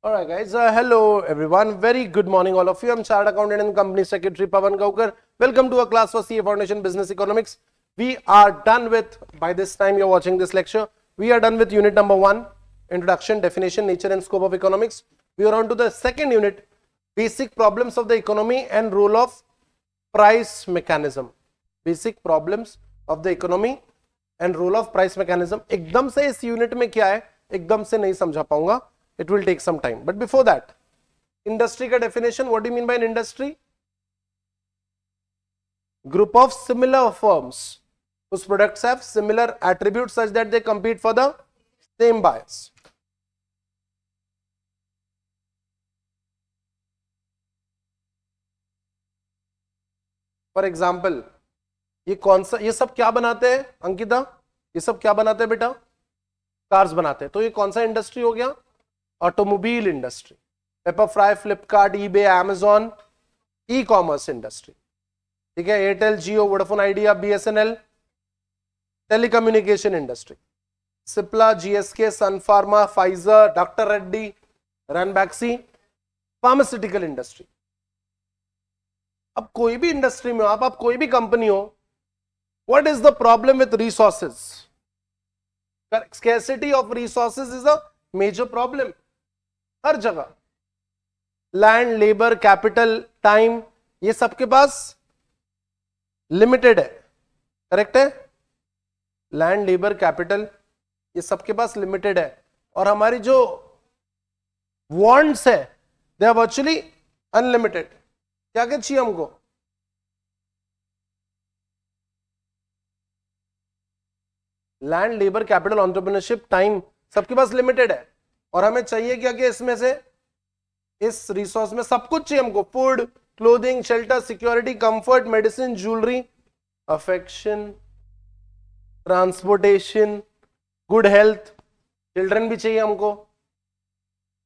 All right, guys. Hello, everyone. Very good morning, all of you. I'm Chartered Accountant and Company Secretary Pawan Gaukar. Welcome to a class for CA Foundation Business Economics. We are done with, by this time you're watching this lecture, we are done with unit number 1, Introduction, Definition, Nature and Scope of Economics. We are on to the second unit, Basic Problems of the Economy and Role of Price Mechanism. Basic Problems of the Economy and Role of Price Mechanism. एकदम से इस unit में क्या है एकदम से नहीं समझा पाऊंगा. It will take some time. But before that, industry का definition, what do you mean by an industry? Group of similar firms whose products have similar attributes such that they compete for the same buyers. For example, ये कौन सा, ये सब क्या बनाते हैं अंकिता? ये सब क्या बनाते हैं बेटा? कार्स बनाते हैं. तो ये कौन सा इंडस्ट्री हो गया? Automobile industry. Pepperfry, Flipkart, eBay, Amazon, e commerce industry. ठीक है. Airtel, Jio, Vodafone Idea, BSNL, telecommunication industry. Cipla, GSK, Sun Pharma, Pfizer, doctor Reddy, Ranbaxy, pharmaceutical industry. अब कोई भी इंडस्ट्री में आप कोई भी कंपनी हो, what is the problem with resources? Scarcity of resources is a major problem. हर जगह लैंड, लेबर, कैपिटल, टाइम, ये सबके पास लिमिटेड है. करेक्ट है? लैंड, लेबर, कैपिटल, ये सबके पास लिमिटेड है. और हमारी जो वांट्स है दे आर वर्चुअली अनलिमिटेड. क्या क्या चाहिए हमको? Land, labour, capital, entrepreneurship, time, सबके पास लिमिटेड है. और हमें चाहिए क्या क्या इसमें से? इस रिसोर्स में सब कुछ चाहिए हमको. Food, clothing, shelter, security, comfort, medicine, jewellery, affection, transportation, good health, children भी चाहिए हमको.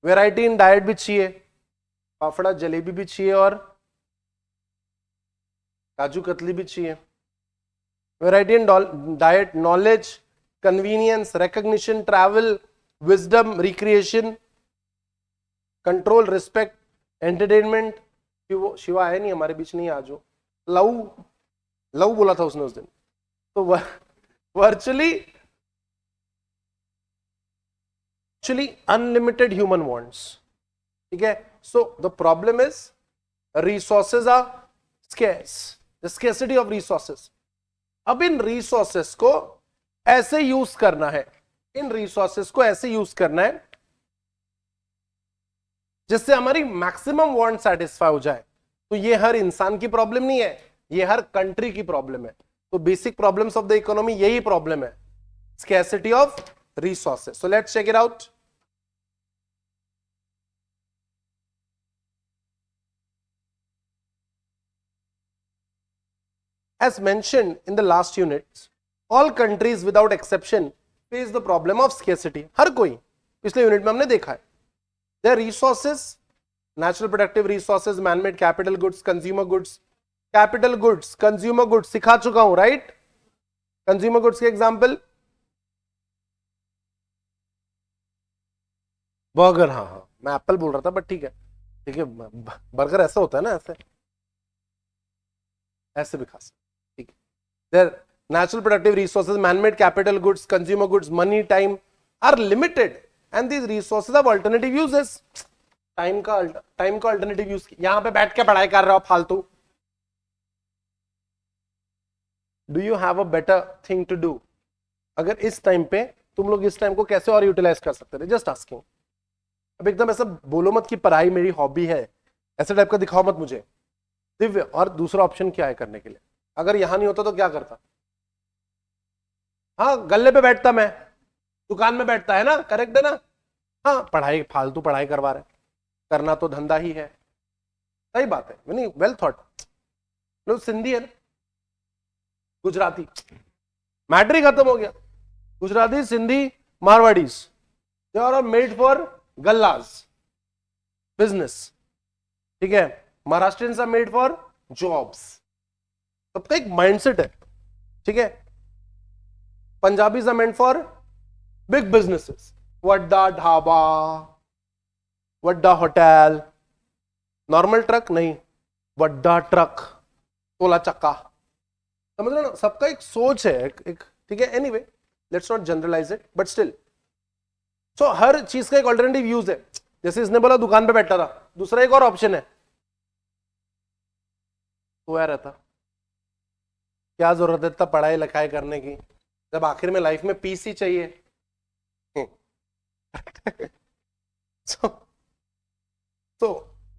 वैरायटी इन डाइट भी चाहिए. फाफड़ा, जलेबी भी चाहिए और काजू कतली भी चाहिए. Variety in diet, knowledge, convenience, recognition, travel, wisdom, recreation, control, respect, entertainment. Shiva है नहीं हमारे बीच, नहीं आज. लव लव बोला था उसने उस दिन. तो वर्चुअली अनलिमिटेड ह्यूमन वांट्स. ठीक है. So the problem is resources are scarce, the scarcity of resources. अब इन रिसोर्सेस को ऐसे यूज करना है, इन रिसोर्सेस को ऐसे यूज करना है जिससे हमारी मैक्सिमम वांट सेटिस्फाई हो जाए. तो ये हर इंसान की प्रॉब्लम नहीं है, ये हर कंट्री की प्रॉब्लम है. तो basic problems of the economy यही प्रॉब्लम है, scarcity of resources. So let's check it out. As mentioned in the last units, all countries without exception face the problem of scarcity. हर कोई, पिछले unit में हमने देखा है. Their resources, natural productive resources, man-made capital goods, consumer goods. Capital goods, consumer goods सिखा चुका हूं, right? Consumer goods के example, बर्गर. हाँ हाँ, मैं एप्पल बोल रहा था बट ठीक है. ठीक है, बर्गर ऐसा होता है ना, ऐसे ऐसे भी खा सकते. ठीक है. Their natural productive resources, man-made capital goods, consumer goods, money, time are limited and these resources have alternative uses. Time का अल्टरनेटिव यूज. यहां पे बैठ के पढ़ाई कर रहे हो फालतू. Do you have a better thing to do? अगर इस टाइम पे तुम लोग इस टाइम को कैसे और यूटिलाइज कर सकते थे? Just asking. अब एकदम ऐसा बोलो मत कि पढ़ाई मेरी हॉबी है, ऐसे टाइप का दिखाओ मत मुझे. दिव्य, और दूसरा ऑप्शन क्या है करने के लिए? अगर यहां नहीं होता तो क्या करता? हाँ, गल्ले पे बैठता, मैं दुकान में बैठता है ना. करेक्ट है ना? हाँ, पढ़ाई, फालतू पढ़ाई करवा रहे, करना तो धंधा ही है. सही बात है, नहीं, वेल थॉट. लो, सिंधी है ना, गुजराती, मैटर ही खत्म हो गया. Gujarati, Sindhi, Marwaris, they are made for गल्लाज, बिजनेस. ठीक है. Maharashtrians are made for jobs. सबका एक माइंडसेट है. ठीक है. Punjabis are meant for big businesses, वड्डा, ढाबा, वड्डा होटल, नॉर्मल ट्रक नहीं, वड्डा ट्रक, तोला चक्का, समझ रहे हो ना, सबका एक सोच है, एक ठीक है। Anyway let's not generalize it, but still so हर चीज का एक ऑल्टरनेटिव यूज है। जैसे इसने बोला दुकान पे बैठा था, दूसरा एक और ऑप्शन है, सोया रहता। क्या जरूरत है इतना पढ़ाई लिखाई करने की जब आखिर में लाइफ में पीस ही चाहिए। so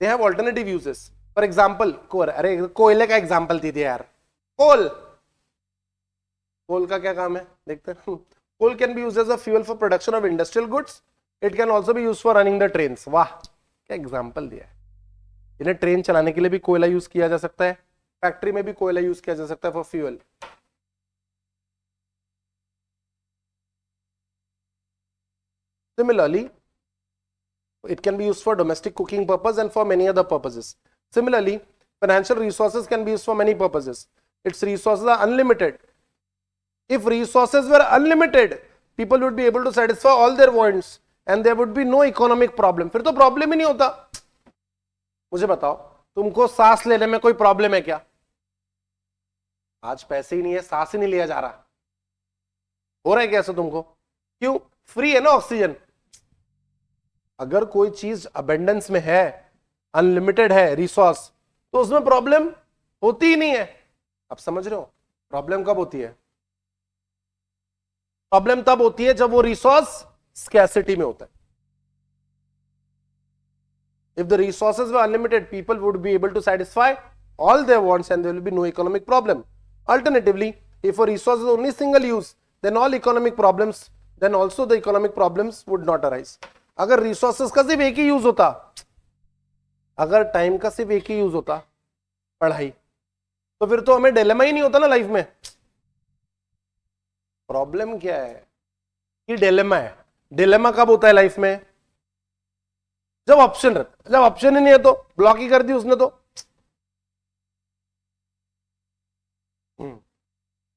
they have alternative uses. For example, अरे कोयले का एग्जांपल दे दिया यार। कोल का क्या काम है देखते हैं। Coal can be used as a fuel for production of industrial goods, it can also be used for running the trains. वाह क्या एग्जांपल दिया है। इन्हें ट्रेन चलाने के लिए भी कोयला यूज किया जा सकता है, फैक्ट्री में भी कोयला यूज किया जा सकता है for fuel. Similarly, it can be used for domestic cooking purpose and for many other purposes. Similarly, financial resources can be used for many purposes. Its resources are unlimited. If resources were unlimited, people would be able to satisfy all their wants and there would be no economic problem. फिर तो problem ही नहीं होता। मुझे बताओ, तुमको सांस लेने में कोई प्रॉब्लम है क्या? आज पैसे ही नहीं है, सांस ही नहीं लिया जा रहा, हो रहा है कैसे तुमको? क्यों? फ्री है ना ऑक्सीजन। अगर कोई चीज अबेंडेंस में है, अनलिमिटेड है रिसोर्स, तो उसमें प्रॉब्लम होती ही नहीं है। आप समझ रहे हो? प्रॉब्लम कब होती है? प्रॉब्लम तब होती है जब वो रिसोर्स स्कैसिटी में होता है। If the resources were unlimited, people would be able to satisfy all their wants and there will be no economic problem. Alternatively, if a resource is only single use, then all economic problems, then also the economic problems would not arise. अगर resources का सिर्फ एक ही use होता, अगर time का सिर्फ एक ही use होता, पढ़ाई, तो फिर तो हमें डिलेमा ही नहीं होता ना लाइफ में। प्रॉब्लम क्या है कि डिलेमा है। डिलेमा कब होता है लाइफ में? जब ऑप्शन रहता। जब ऑप्शन ही नहीं है तो ब्लॉक ही कर दी उसने तो।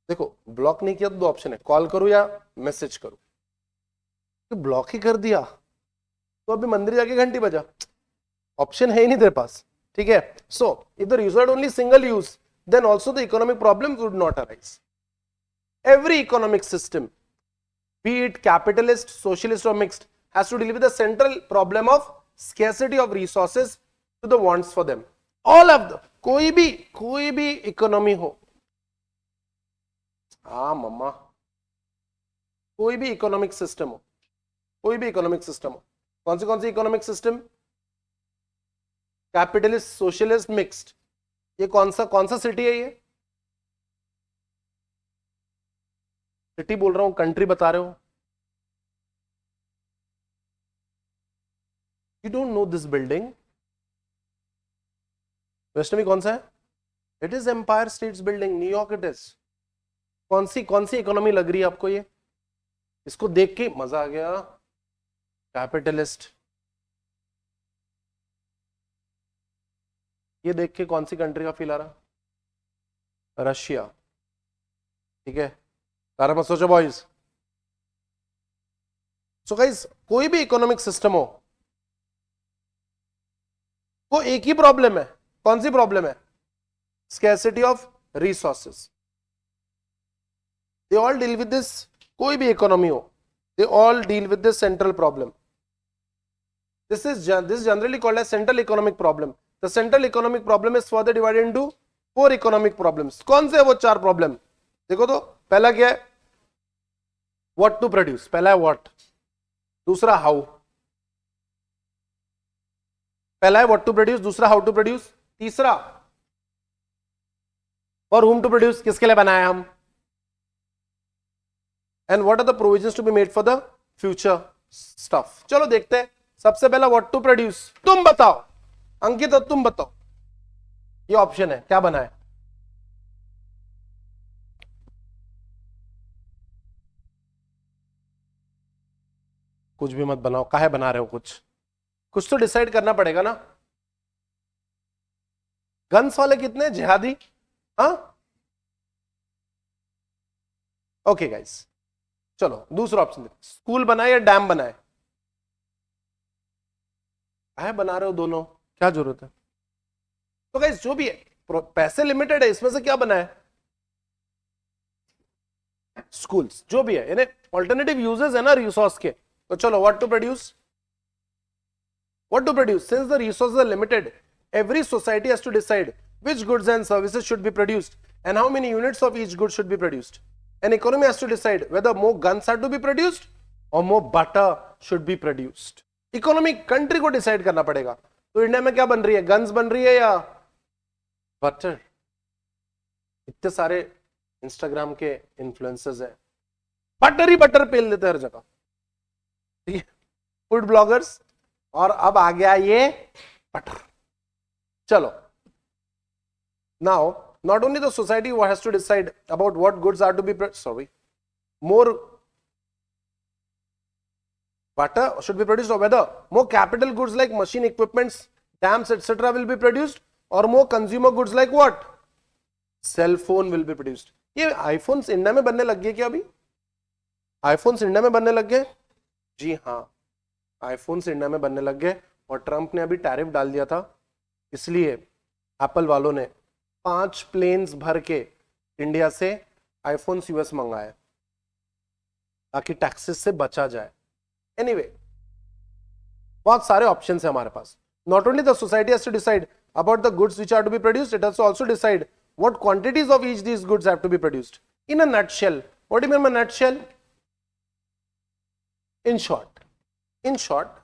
देखो ब्लॉक नहीं किया तो दो ऑप्शन है, कॉल करूं या मैसेज करूं। तो ब्लॉक ही कर दिया तो अभी मंदिर जाके घंटी बजा, ऑप्शन है ही नहीं तेरे पास। ठीक है, so if the result only single use, then also the economic problem would not arise. Every economic system, be it capitalist, socialist or mixed, has to deal with the central problem of scarcity of resources to the wants for them. All of the कोई भी economy हो, हाँ मम्मा, कोई भी economic system हो, कोई भी economic system हो, कौन सी economic system? Capitalist, socialist, mixed. ये कौन सा सिटी है? ये सिटी बोल रहा हूं, कंट्री बता रहे हो? You don't know this building? West में कौन सा है? It is empire states building, New York it is. कौन सी इकोनॉमी लग रही है आपको ये? इसको देख के मजा आ गया, कैपिटलिस्ट। ये देख के कौन सी कंट्री का फील आ रहा? रशिया। ठीक है, सारा मत सोचो बॉयज। सो गाइस, कोई भी इकोनॉमिक सिस्टम हो, वो एक ही प्रॉब्लम है। कौन सी प्रॉब्लम है? Scarcity of resources. They all deal with this. कोई भी इकोनॉमी हो, they all deal with this central problem. This is generally called as central economic problem. The central economic problem is further divided into 4 economic problems. कौन से है वो 4 problem? देखो तो, पहला क्या है? What to produce. पहला है व्हाट, दूसरा हाउ। पहला है व्हाट टू प्रोड्यूस, दूसरा हाउ टू प्रोड्यूस, तीसरा फॉर whom टू प्रोड्यूस, किसके लिए बनाया हम, and what are the provisions to be made for the future stuff. चलो देखते हैं। सबसे पहला व्हाट टू प्रोड्यूस। तुम बताओ अंकित, तुम बताओ, ये ऑप्शन है, क्या बना है? कुछ भी मत बनाओ, काहे बना रहे हो? कुछ तो डिसाइड करना पड़ेगा ना। गन्स वाले कितने जिहादी? हाँ, ओके गाइस, चलो दूसरा ऑप्शन देखो। स्कूल बनाए या डैम बनाए? है बना रहे हो दोनों, क्या जरूरत है? तो गाइस जो भी है, पैसे लिमिटेड है, इसमें से क्या बना है? स्कूल्स, जो भी है, यानी ऑल्टरनेटिव यूजेस है ना रिसोर्स के। तो चलो, what to produce, since the resources are limited, every society has to decide which goods and services should be produced and how many units of each good should be produced. An economy has to decide whether more guns are to be produced or more butter should be produced. Economy country को decide करना पड़ेगा। तो India में क्या बन रही है? Guns बन रही है या बटर? इतने सारे इंस्टाग्राम के इन्फ्लुएंसर्स हैं, बटर ही बटर पेल देते हर जगह, ठीक है, फूड ब्लॉगर्स, और अब आ गया ये बटर। चलो, now not only the society who has to decide about what goods are to be more butter should be produced, or whether more capital goods like machine equipments, dams, etc. will be produced, or more consumer goods like what? Cell phone will be produced. ये iPhones India में बनने लग गए क्या? अभी iPhones India में बनने लग गए? जी हाँ, iPhones इंडिया में बनने लग गए, और ट्रंप ने अभी टैरिफ डाल दिया था, इसलिए एप्पल वालों ने 5 प्लेन्स भर के इंडिया से iPhones यूएस मंगाए ताकि टैक्सेस से बचा जाए। एनीवे, बहुत सारे ऑप्शंस है हमारे पास। Not only the society has to decide about the goods which are to be produced, it has to also decide what quantities of each these goods have to be produced. In a nutshell, what do you mean by nutshell? In short,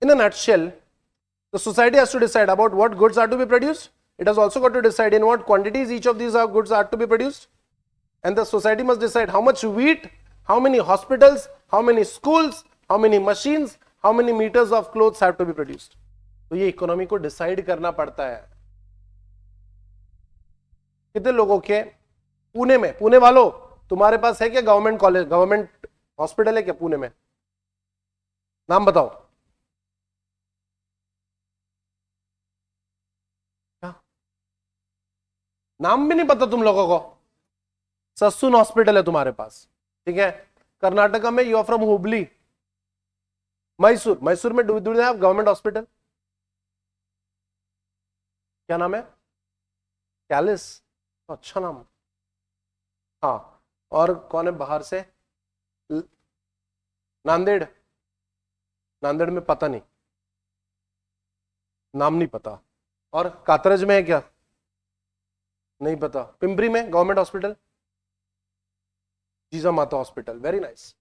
in a nutshell, the society has to decide about what goods are to be produced. It has also got to decide in what quantities each of these goods are to be produced. And the society must decide how much wheat, how many hospitals, how many schools, how many machines, how many meters of clothes have to be produced. तो ये economy को decide करना पड़ता है। कितने लोगों के पुणे में, पुणे वालों तुम्हारे पास है क्या गवर्नमेंट कॉलेज, गवर्नमेंट हॉस्पिटल है क्या पुणे में? नाम बताओ। नाम भी नहीं पता तुम लोगों को? सस्सून हॉस्पिटल है तुम्हारे पास, ठीक है। कर्नाटका में you are from Hubli, Mysore में do they have government hospital? क्या नाम है? कैलिस, अच्छा नाम। हाँ, और कौन है बाहर से? नांदेड़, नांदेड़ में पता नहीं, नाम नहीं पता। और कातरज में है क्या? नहीं पता। पिंपरी में गवर्नमेंट हॉस्पिटल? जीजा माता हॉस्पिटल, वेरी नाइस।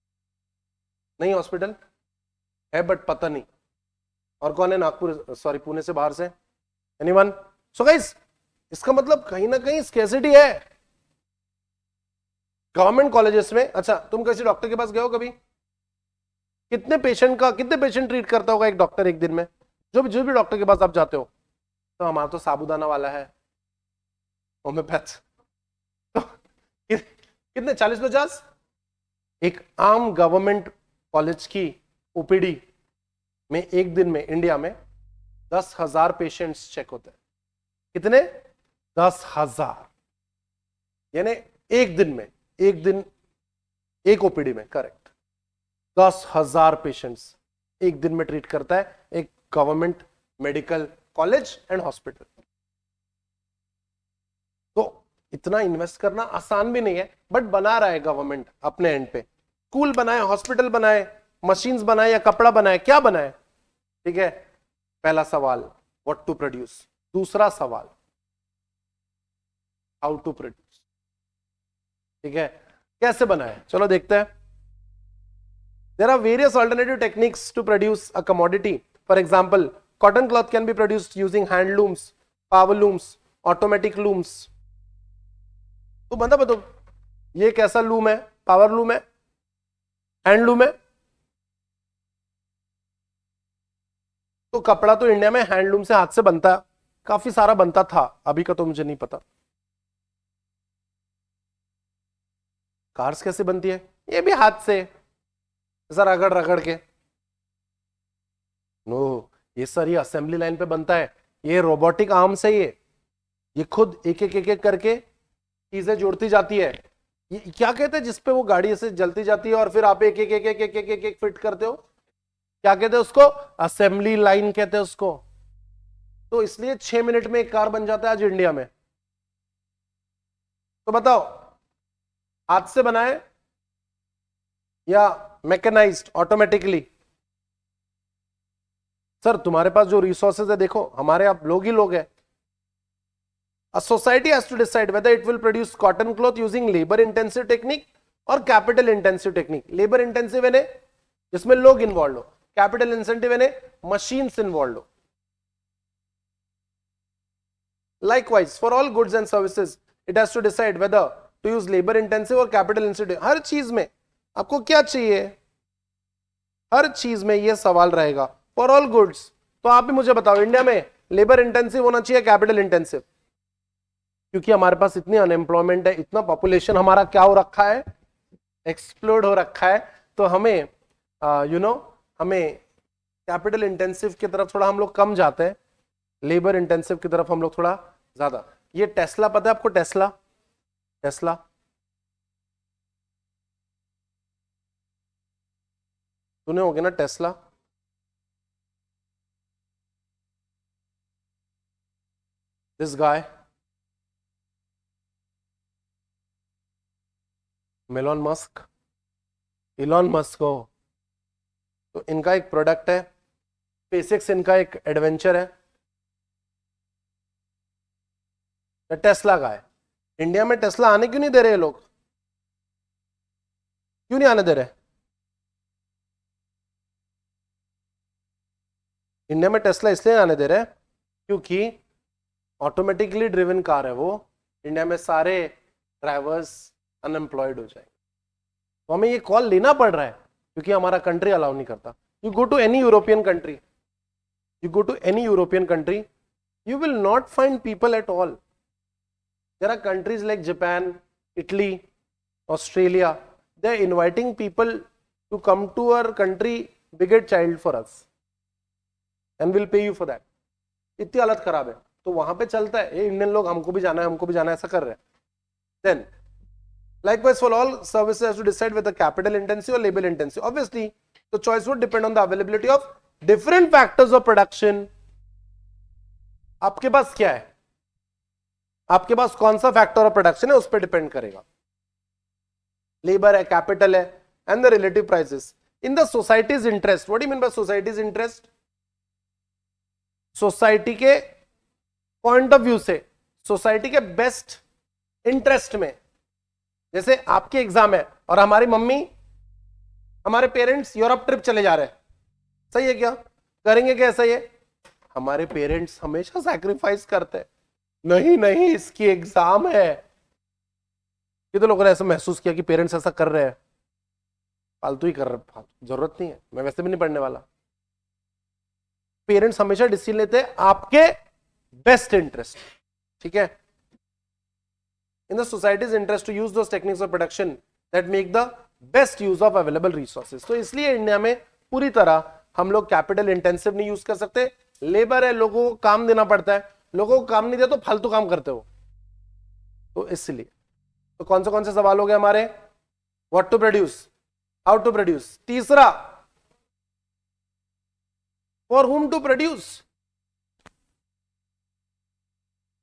नहीं हॉस्पिटल है बट पता नहीं। और कौन है नागपुर, सॉरी पुणे से बाहर से? एनीवन? सो गाइस, इसका मतलब कहीं ना कहीं स्कैर्सिटी है गवर्नमेंट कॉलेजेस में। अच्छा, तुम किसी डॉक्टर के पास गए हो कभी? कितने पेशेंट ट्रीट करता होगा एक डॉक्टर एक दिन में? जो भी डॉक्टर के पास आप जाते हो, तो हमारा तो साबुदाना वाला है, होम्योपैथ, तो कितने 40-50? एक आम गवर्नमेंट कॉलेज की ओपीडी में एक दिन में इंडिया में 10,000 पेशेंट्स चेक होते हैं। कितने? 10,000, यानी एक दिन एक ओपीडी में, करेक्ट, 10,000 पेशेंट्स एक दिन में ट्रीट करता है एक government medical college and hospital. तो इतना इन्वेस्ट करना आसान भी नहीं है, बट बना रहा है गवर्नमेंट अपने एंड पे। स्कूल बनाए, हॉस्पिटल बनाए, मशीन्स बनाए या कपड़ा बनाए, क्या बनाए? ठीक है, पहला सवाल व्हाट टू प्रोड्यूस, दूसरा सवाल हाउ टू प्रोड्यूस, ठीक है, कैसे बनाए? चलो देखते हैं। There are various alternative techniques to produce a commodity. For example, cotton cloth can be produced using handlooms, power looms, automatic looms. तो बंदा बताओ, ये कैसा लूम है? पावर लूम है, हैंडलूम है? तो कपड़ा तो इंडिया में हैंडलूम से हाथ से बनता है, काफी सारा बनता था, अभी का तो मुझे नहीं पता। कार्स कैसे बनती है? ये भी हाथ से ऐसा रगड़ रगड़ के। नो, ये सर ये असेंबली लाइन पे बनता है, ये रोबोटिक आर्म से, ये खुद एक एक करके चीजें जोड़ती जाती है। ये क्या कहते हैं जिसपे वो गाड़ी ऐसे जलती जाती है और फिर आप एक एक एक एक एक एक एक, एक फिट करते हो, क्या कहते हैं उसको? असेंबली लाइन कहते हैं उसको। तो इसलिए 6 मिनट में एक कार बन जाता है आज इंडिया में। तो बताओ, हाथ से बनाए या मैकेनाइज्ड ऑटोमेटिकली? सर तुम्हारे पास जो रिसोर्सेज है, देखो हमारे आप लोग ही लोग हैं। A society has to decide whether it will produce cotton cloth using labor intensive technique or capital intensive technique. Labor intensive यानी जिसमें लोग इन्वॉल्व हो, कैपिटल इंसेंटिव यानी मशीन्स इन्वॉल्व हो। Likewise, for all goods and services, it has to decide whether to use labor intensive or capital intensive. हर चीज में आपको क्या चाहिए, हर चीज में यह सवाल रहेगा। फॉर ऑल गुड्स, तो आप भी मुझे बताओ, इंडिया में लेबर इंटेंसिव होना चाहिए कैपिटल इंटेंसिव? क्योंकि हमारे पास इतनी अनएम्प्लॉयमेंट है, इतना पॉपुलेशन हमारा क्या हो रखा है, एक्सप्लोड हो रखा है। तो हमें हमें कैपिटल इंटेंसिव की तरफ थोड़ा हम लोग कम जाते हैं, लेबर इंटेंसिव की तरफ हम लोग थोड़ा ज्यादा। ये टेस्ला पता है आपको? टेस्ला, टेस्ला सुने होंगे ना, Tesla. This guy melon Musk, Elon Musk हो, तो इनका एक प्रोडक्ट है स्पेसएक्स, इनका एक एडवेंचर है, टेस्ला का है। इंडिया में टेस्ला आने क्यों नहीं दे रहे ये लोग? क्यों नहीं आने दे रहे? इंडिया में टेस्ला इसलिए आने दे रहे हैं क्योंकि ऑटोमेटिकली ड्रिवन कार है वो, इंडिया में सारे ड्राइवर्स अनएम्प्लॉयड हो जाएंगे। तो हमें ये कॉल लेना पड़ रहा है क्योंकि हमारा कंट्री अलाउ नहीं करता। You go to any European country, you go to any European country, you will not find people at all. There are countries like Japan, Italy, Australia, they are inviting people to come to our country, beget child for us and will pay you for that. इतनी हालत खराब है, तो वहां पे चलता है ये इंडियन लोग, हमको भी जाना है, हमको भी जाना है, ऐसा कर रहे हैं। Then likewise for all services has to decide whether capital intensive or labor intensive. Obviously the choice would depend on the availability of different factors of production. आपके पास क्या है, आपके पास कौन सा फैक्टर ऑफ प्रोडक्शन है, उस पर डिपेंड करेगा। लेबर है, कैपिटल है, and the relative prices in the societies interest. What do you mean bye societies interest? Society के पॉइंट ऑफ व्यू से, सोसाइटी के बेस्ट इंटरेस्ट में। जैसे आपके एग्जाम है और हमारी मम्मी, हमारे पेरेंट्स यूरोप ट्रिप चले जा रहे हैं, सही है क्या? करेंगे क्या ऐसा? ये हमारे पेरेंट्स हमेशा सैक्रिफाइस करते हैं, नहीं नहीं इसकी एग्जाम है। कितने लोगों ने ऐसा महसूस किया कि पेरेंट्स ऐसा कर रहे हैं, फालतू ही कर रहे, जरूरत नहीं है, मैं वैसे भी नहीं पढ़ने वाला। पेरेंट्स हमेशा डिसीजन लेते हैं आपके बेस्ट इंटरेस्ट, ठीक है? In the societies interest to use those techniques of production that make the best use of available resources. तो इसलिए इंडिया में पूरी तरह हम लोग कैपिटल इंटेंसिव नहीं यूज कर सकते। लेबर है, लोगों को काम देना पड़ता है, लोगों को काम नहीं दे तो फालतू काम करते हो, तो इसलिए। तो कौन से सवाल हो गए हमारे? What to produce, how to produce. तीसरा, फॉर हुम टू प्रोड्यूस,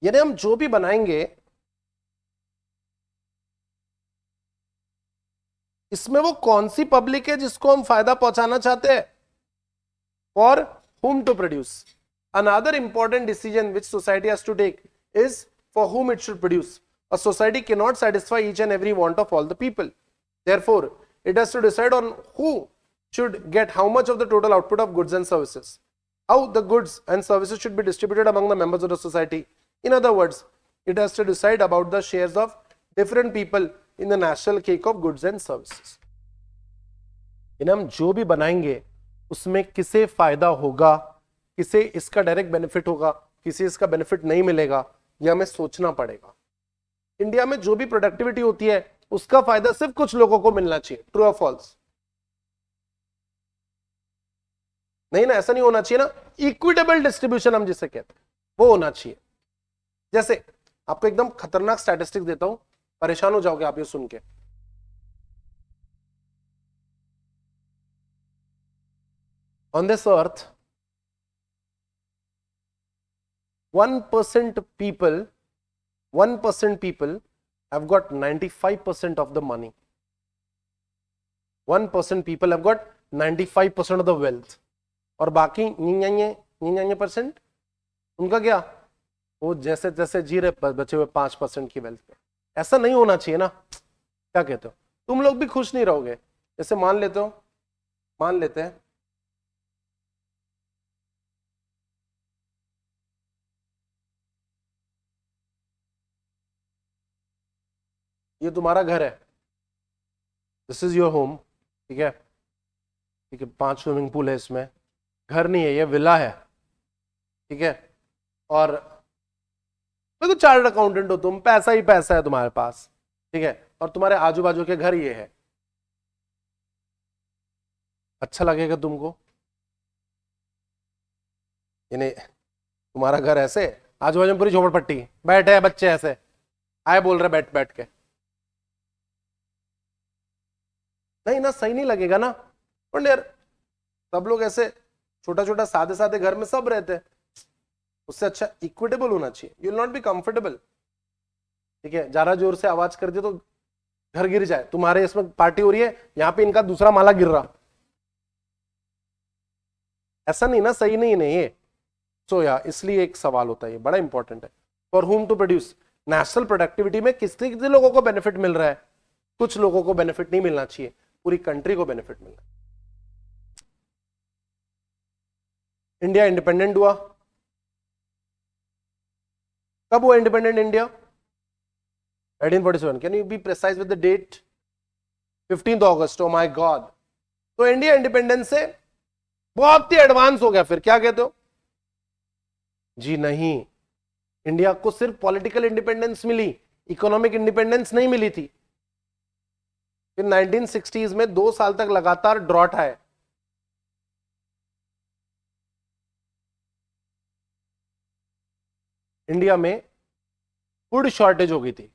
यानी हम जो भी बनाएंगे इसमें वो कौन सी पब्लिक है जिसको हम फायदा पहुंचाना चाहते हैं। For whom to produce. Another important decision which society has to take is for whom it should produce. A society cannot satisfy each and every want of all the people. Therefore, it has to decide on who should get how much of the total output of goods and services. How the goods and services should be distributed among the members of the society. In other words, it has to decide about the shares of different people in the national cake of goods and services. हम जो भी बनाएंगे उसमें किसे फायदा होगा, किसे इसका डायरेक्ट बेनिफिट होगा, किसे इसका बेनिफिट नहीं मिलेगा, यह हमें सोचना पड़ेगा। इंडिया में जो भी प्रोडक्टिविटी होती है उसका फायदा सिर्फ कुछ लोगों को मिलना चाहिए। ट्रू और फॉल्स? नहीं ना, ऐसा नहीं होना चाहिए ना। इक्विटेबल डिस्ट्रीब्यूशन हम जिसे कहते हैं वो होना चाहिए। जैसे आपको एकदम खतरनाक स्टैटिस्टिक्स देता हूं, परेशान हो जाओगे आप ये सुन के। On this earth 1% people have got 95% of the money. 1% people have got 95% of the wealth. और बाकी 99% उनका क्या, वो जैसे जैसे जी रहे बचे हुए 5% की वेल्थ पे। ऐसा नहीं होना चाहिए ना, क्या कहते हो? तुम लोग भी खुश नहीं रहोगे। जैसे मान लेते हैं ये तुम्हारा घर है, दिस इज योर होम, ठीक है, 5 स्विमिंग पूल है इसमें, घर नहीं है, ये विला है, ठीक है, और देखो चार्टर्ड अकाउंटेंट हो तुम, पैसा ही पैसा है तुम्हारे पास, ठीक है, और तुम्हारे आजू बाजू के घर ये है, अच्छा लगेगा तुमको? यानी तुम्हारा घर ऐसे, आजू बाजू में पूरी झोपड़पट्टी, बैठे हैं बच्चे ऐसे आए बोल रहे बैठ बैठ के, नहीं ना, सही नहीं लगेगा ना। और यार सब लोग ऐसे छोटा छोटा सादे सादे घर में सब रहते हैं, उससे अच्छा इक्विटेबल होना चाहिए। You will not be comfortable, ठीक है, ज्यादा जोर से आवाज कर दिया तो घर गिर जाए, तुम्हारे इसमें पार्टी हो रही है, यहां पे इनका दूसरा माला गिर रहा, ऐसा नहीं ना, सही नहीं है ये। सो या इसलिए एक सवाल होता है, ये बड़ा इंपॉर्टेंट है। For whom to produce, national productivity में कितने कितने लोगों को बेनिफिट मिल रहा है? कुछ लोगों को बेनिफिट नहीं मिलना चाहिए, पूरी कंट्री को बेनिफिट मिलना। इंडिया इंडिपेंडेंट हुआ, कब हुआ independent India? 1847। Can you be precise with the date? 15 अगस्त। Oh my God. तो इंडिया इंडिपेंडेंस से बहुत ही एडवांस हो गया। फिर क्या कहते हो? जी नहीं, इंडिया को सिर्फ पॉलिटिकल इंडिपेंडेंस मिली, इकोनॉमिक इंडिपेंडेंस नहीं मिली थी। फिर 1960s में 2 साल तक लगातार ड्रॉट आए, इंडिया में फूड शॉर्टेज हो गई थी।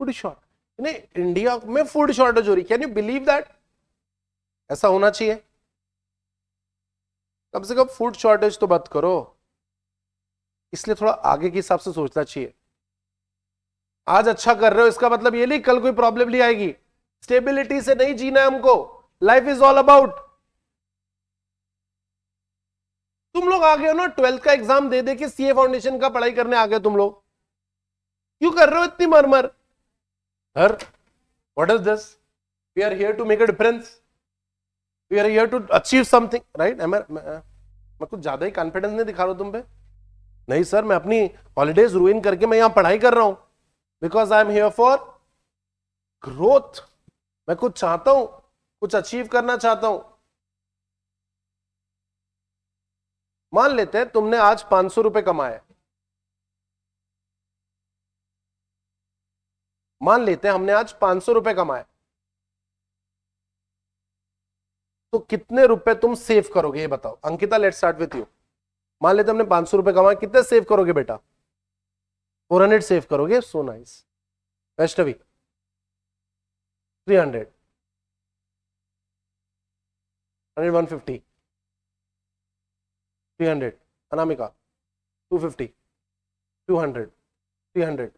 फूड शॉर्ट नहीं, इंडिया में फूड शॉर्टेज हो रही, कैन यू बिलीव दैट? ऐसा होना चाहिए? कम से कम फूड शॉर्टेज तो बात करो। इसलिए थोड़ा आगे के हिसाब से सोचना चाहिए। आज अच्छा कर रहे हो इसका मतलब ये नहीं कल कोई प्रॉब्लम नहीं आएगी। स्टेबिलिटी से नहीं जीना है हमको, लाइफ इज ऑल अबाउट। तुम लोग आ गए हो ना 12th का एग्जाम दे दे के सीए फाउंडेशन का पढ़ाई करने आ गए तुम लोग, क्यों कर रहे हो इतनी murmur? Sir what is this? We are here to make a difference, we are here to achieve something, right? मैं कुछ ज्यादा ही कॉन्फिडेंस नहीं दिखा रहा हूं तुम पे? नहीं सर, मैं अपनी हॉलीडेज रुइन करके मैं यहां पढ़ाई कर रहा हूं, because I am here for growth. मैं कुछ चाहता हूं, कुछ अचीव करना चाहता हूं। मान लेते हैं तुमने आज 500 रुपए कमाए, मान लेते हैं हमने आज 500 रुपए कमाए, तो कितने रुपए तुम सेव करोगे ये बताओ? Ankita, let's start with you. मान लेते हमने 500 रुपए कमाए, कितने सेव करोगे बेटा? 400 सेव करोगे। So nice. वैष्णवी 300, 150, 300, अनामिका 250, 200, 300,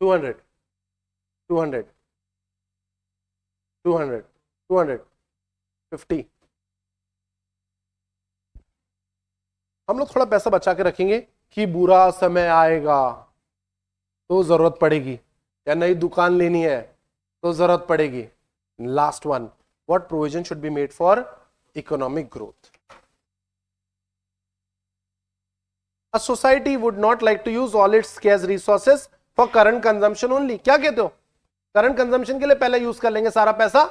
200, 200, 200, 250। हम लोग थोड़ा पैसा बचा के रखेंगे कि बुरा समय आएगा तो जरूरत पड़ेगी, या नई दुकान लेनी है तो जरूरत पड़ेगी। Last one, what provision should be made for economic growth? A society would not like to use all its scarce resources for current consumption only. क्या कहते हो? करंट कंजम्पशन के लिए पहले यूज कर लेंगे सारा पैसा?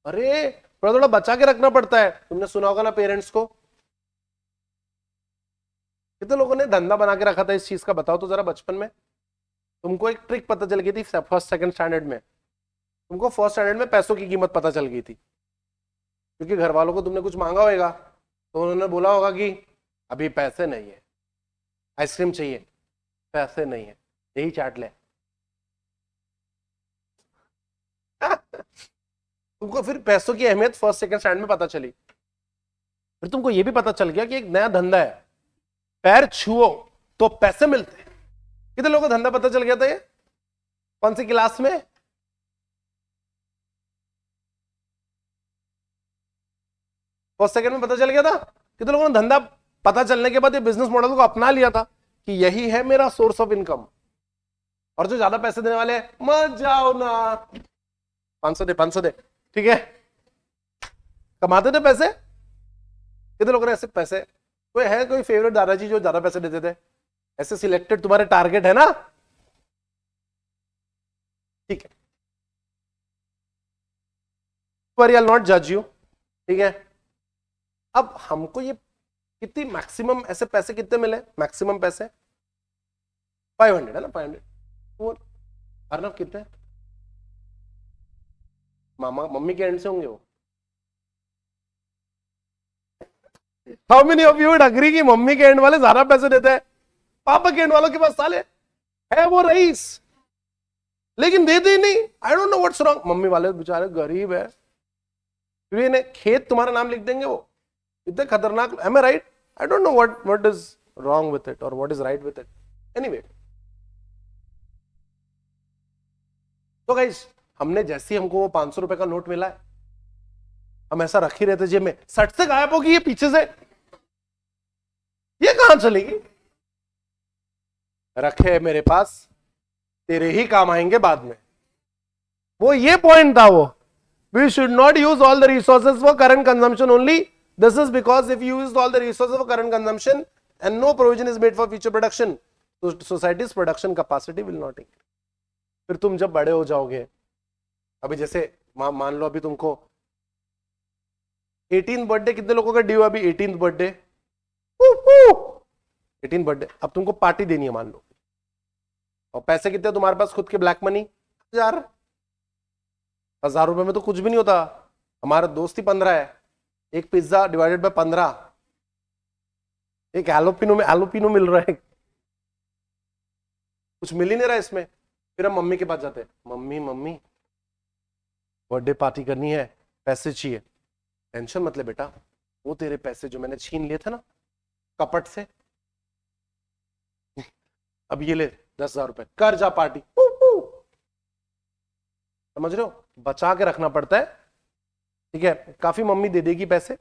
अरे थोड़ा थोड़ा बचा के रखना पड़ता है। तुमने सुना होगा ना पेरेंट्स को, कितने लोगों ने धंधा बना के रखा था इस चीज का, बताओ तो जरा। बचपन में तुमको एक ट्रिक पता चल गई थी फर्स्ट सेकंड स्टैंडर्ड में, तुमको फर्स्ट स्टैंडर्ड में पैसों की कीमत पता चल गई थी, क्योंकि घर वालों को तुमने कुछ मांगा होगा तो उन्होंने बोला होगा कि अभी पैसे नहीं है, आइसक्रीम चाहिए, पैसे नहीं है, यही चाट ले, तुमको फिर पैसों की अहमियत फर्स्ट सेकंड स्टैंड में पता चली। फिर तुमको यह भी पता चल गया कि एक नया धंधा है, पैर छुओ तो पैसे मिलते हैं। कितने लोगों को धंधा पता चल गया था? ये कौन सी क्लास में? फर्स्ट सेकंड में पता चल गया था। कितने लोगों ने धंधा पता चलने के बाद ये बिजनेस मॉडल को अपना लिया था कि यही है मेरा सोर्स ऑफ इनकम। और जो ज्यादा पैसे देने वाले हैं, मत जाओ ना, 500 दे 500 दे, ठीक है, कमाते थे पैसे। कितने लोगों ने ऐसे पैसे, कोई है कोई फेवरेट दादाजी जो ज्यादा पैसे देते थे? ऐसे सिलेक्टेड तुम्हारे टारगेट है ना? ठीक है, पर आई नॉट जज यू, ठीक है। अब हमको ये कितनी मैक्सिमम ऐसे पैसे कितने मिले? मैक्सिमम पैसे 500 है ना, 500। वो अर्नब कितने? मामा मम्मी के एंड से होंगे वो। How many of you would agree कि मम्मी के एंड वाले ज्यादा पैसे देते हैं? पापा के एंड वालों के पास साले है वो रईस, लेकिन देते ही नहीं। आई don't know what's wrong. Mummy वाले बेचारे गरीब है, खेत तुम्हारा नाम लिख देंगे वो, इतने खतरनाक। Am I right? I don't know what is wrong with it और what is right with it. Anyway, तो गाइस हमने जैसे हमको वो 500 रुपए का नोट मिला है, हम ऐसा रख ही रहते जेब में, सट से गायब होगी ये पीछे से, ये कहां चलेगी? रखे मेरे पास, तेरे ही काम आएंगे बाद में। वो ये पॉइंट था वो, we should not use all the resources for current consumption only. This is because if you use all the resources for current consumption and no provision is made for future production, तो society's production capacity will not increase. फिर तुम जब बड़े हो जाओगे, अभी जैसे मान लो अभी तुमको 18th बर्थडे, कितने लोगों का ड्यू अभी 18th बर्थडे? 18th बर्थडे, अब तुमको पार्टी देनी है मान लो, और पैसे कितने तुम्हारे पास खुद के ब्लैक मनी? 1000 रुपए में तो कुछ भी नहीं होता। हमारा दोस्त ही 15 है, एक पिज्जा डिवाइडेड बाय 15, एक एलोपिनो मिल रहा है, कुछ मिल ही नहीं रहा है इसमें। फिर हम मम्मी के पास जाते हैं, मम्मी बर्थडे पार्टी करनी है, पैसे चाहिए। टेंशन मत ले बेटा, वो तेरे पैसे जो मैंने छीन लिए थे ना कपट से, अब ये ले 10,000 रुपए, कर जा पार्टी। समझ रहे हो? बचा के रखना पड़ता है, ठीक है। काफी मम्मी दे देगी पैसे,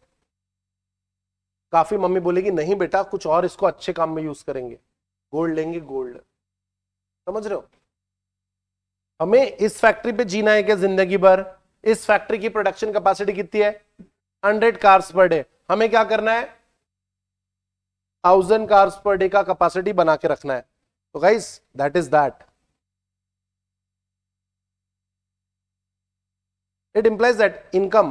काफी मम्मी बोलेगी नहीं बेटा कुछ और इसको अच्छे काम में यूज करेंगे, गोल्ड लेंगे गोल्ड। समझ रहे हो? हमें इस फैक्ट्री पे जीना है क्या जिंदगी भर? इस फैक्ट्री की प्रोडक्शन कैपेसिटी कितनी है? 100 कार्स पर डे। हमें क्या करना है? 1000 कार्स पर डे का कैपेसिटी बना के रखना है। तो guys that is that. It implies that income,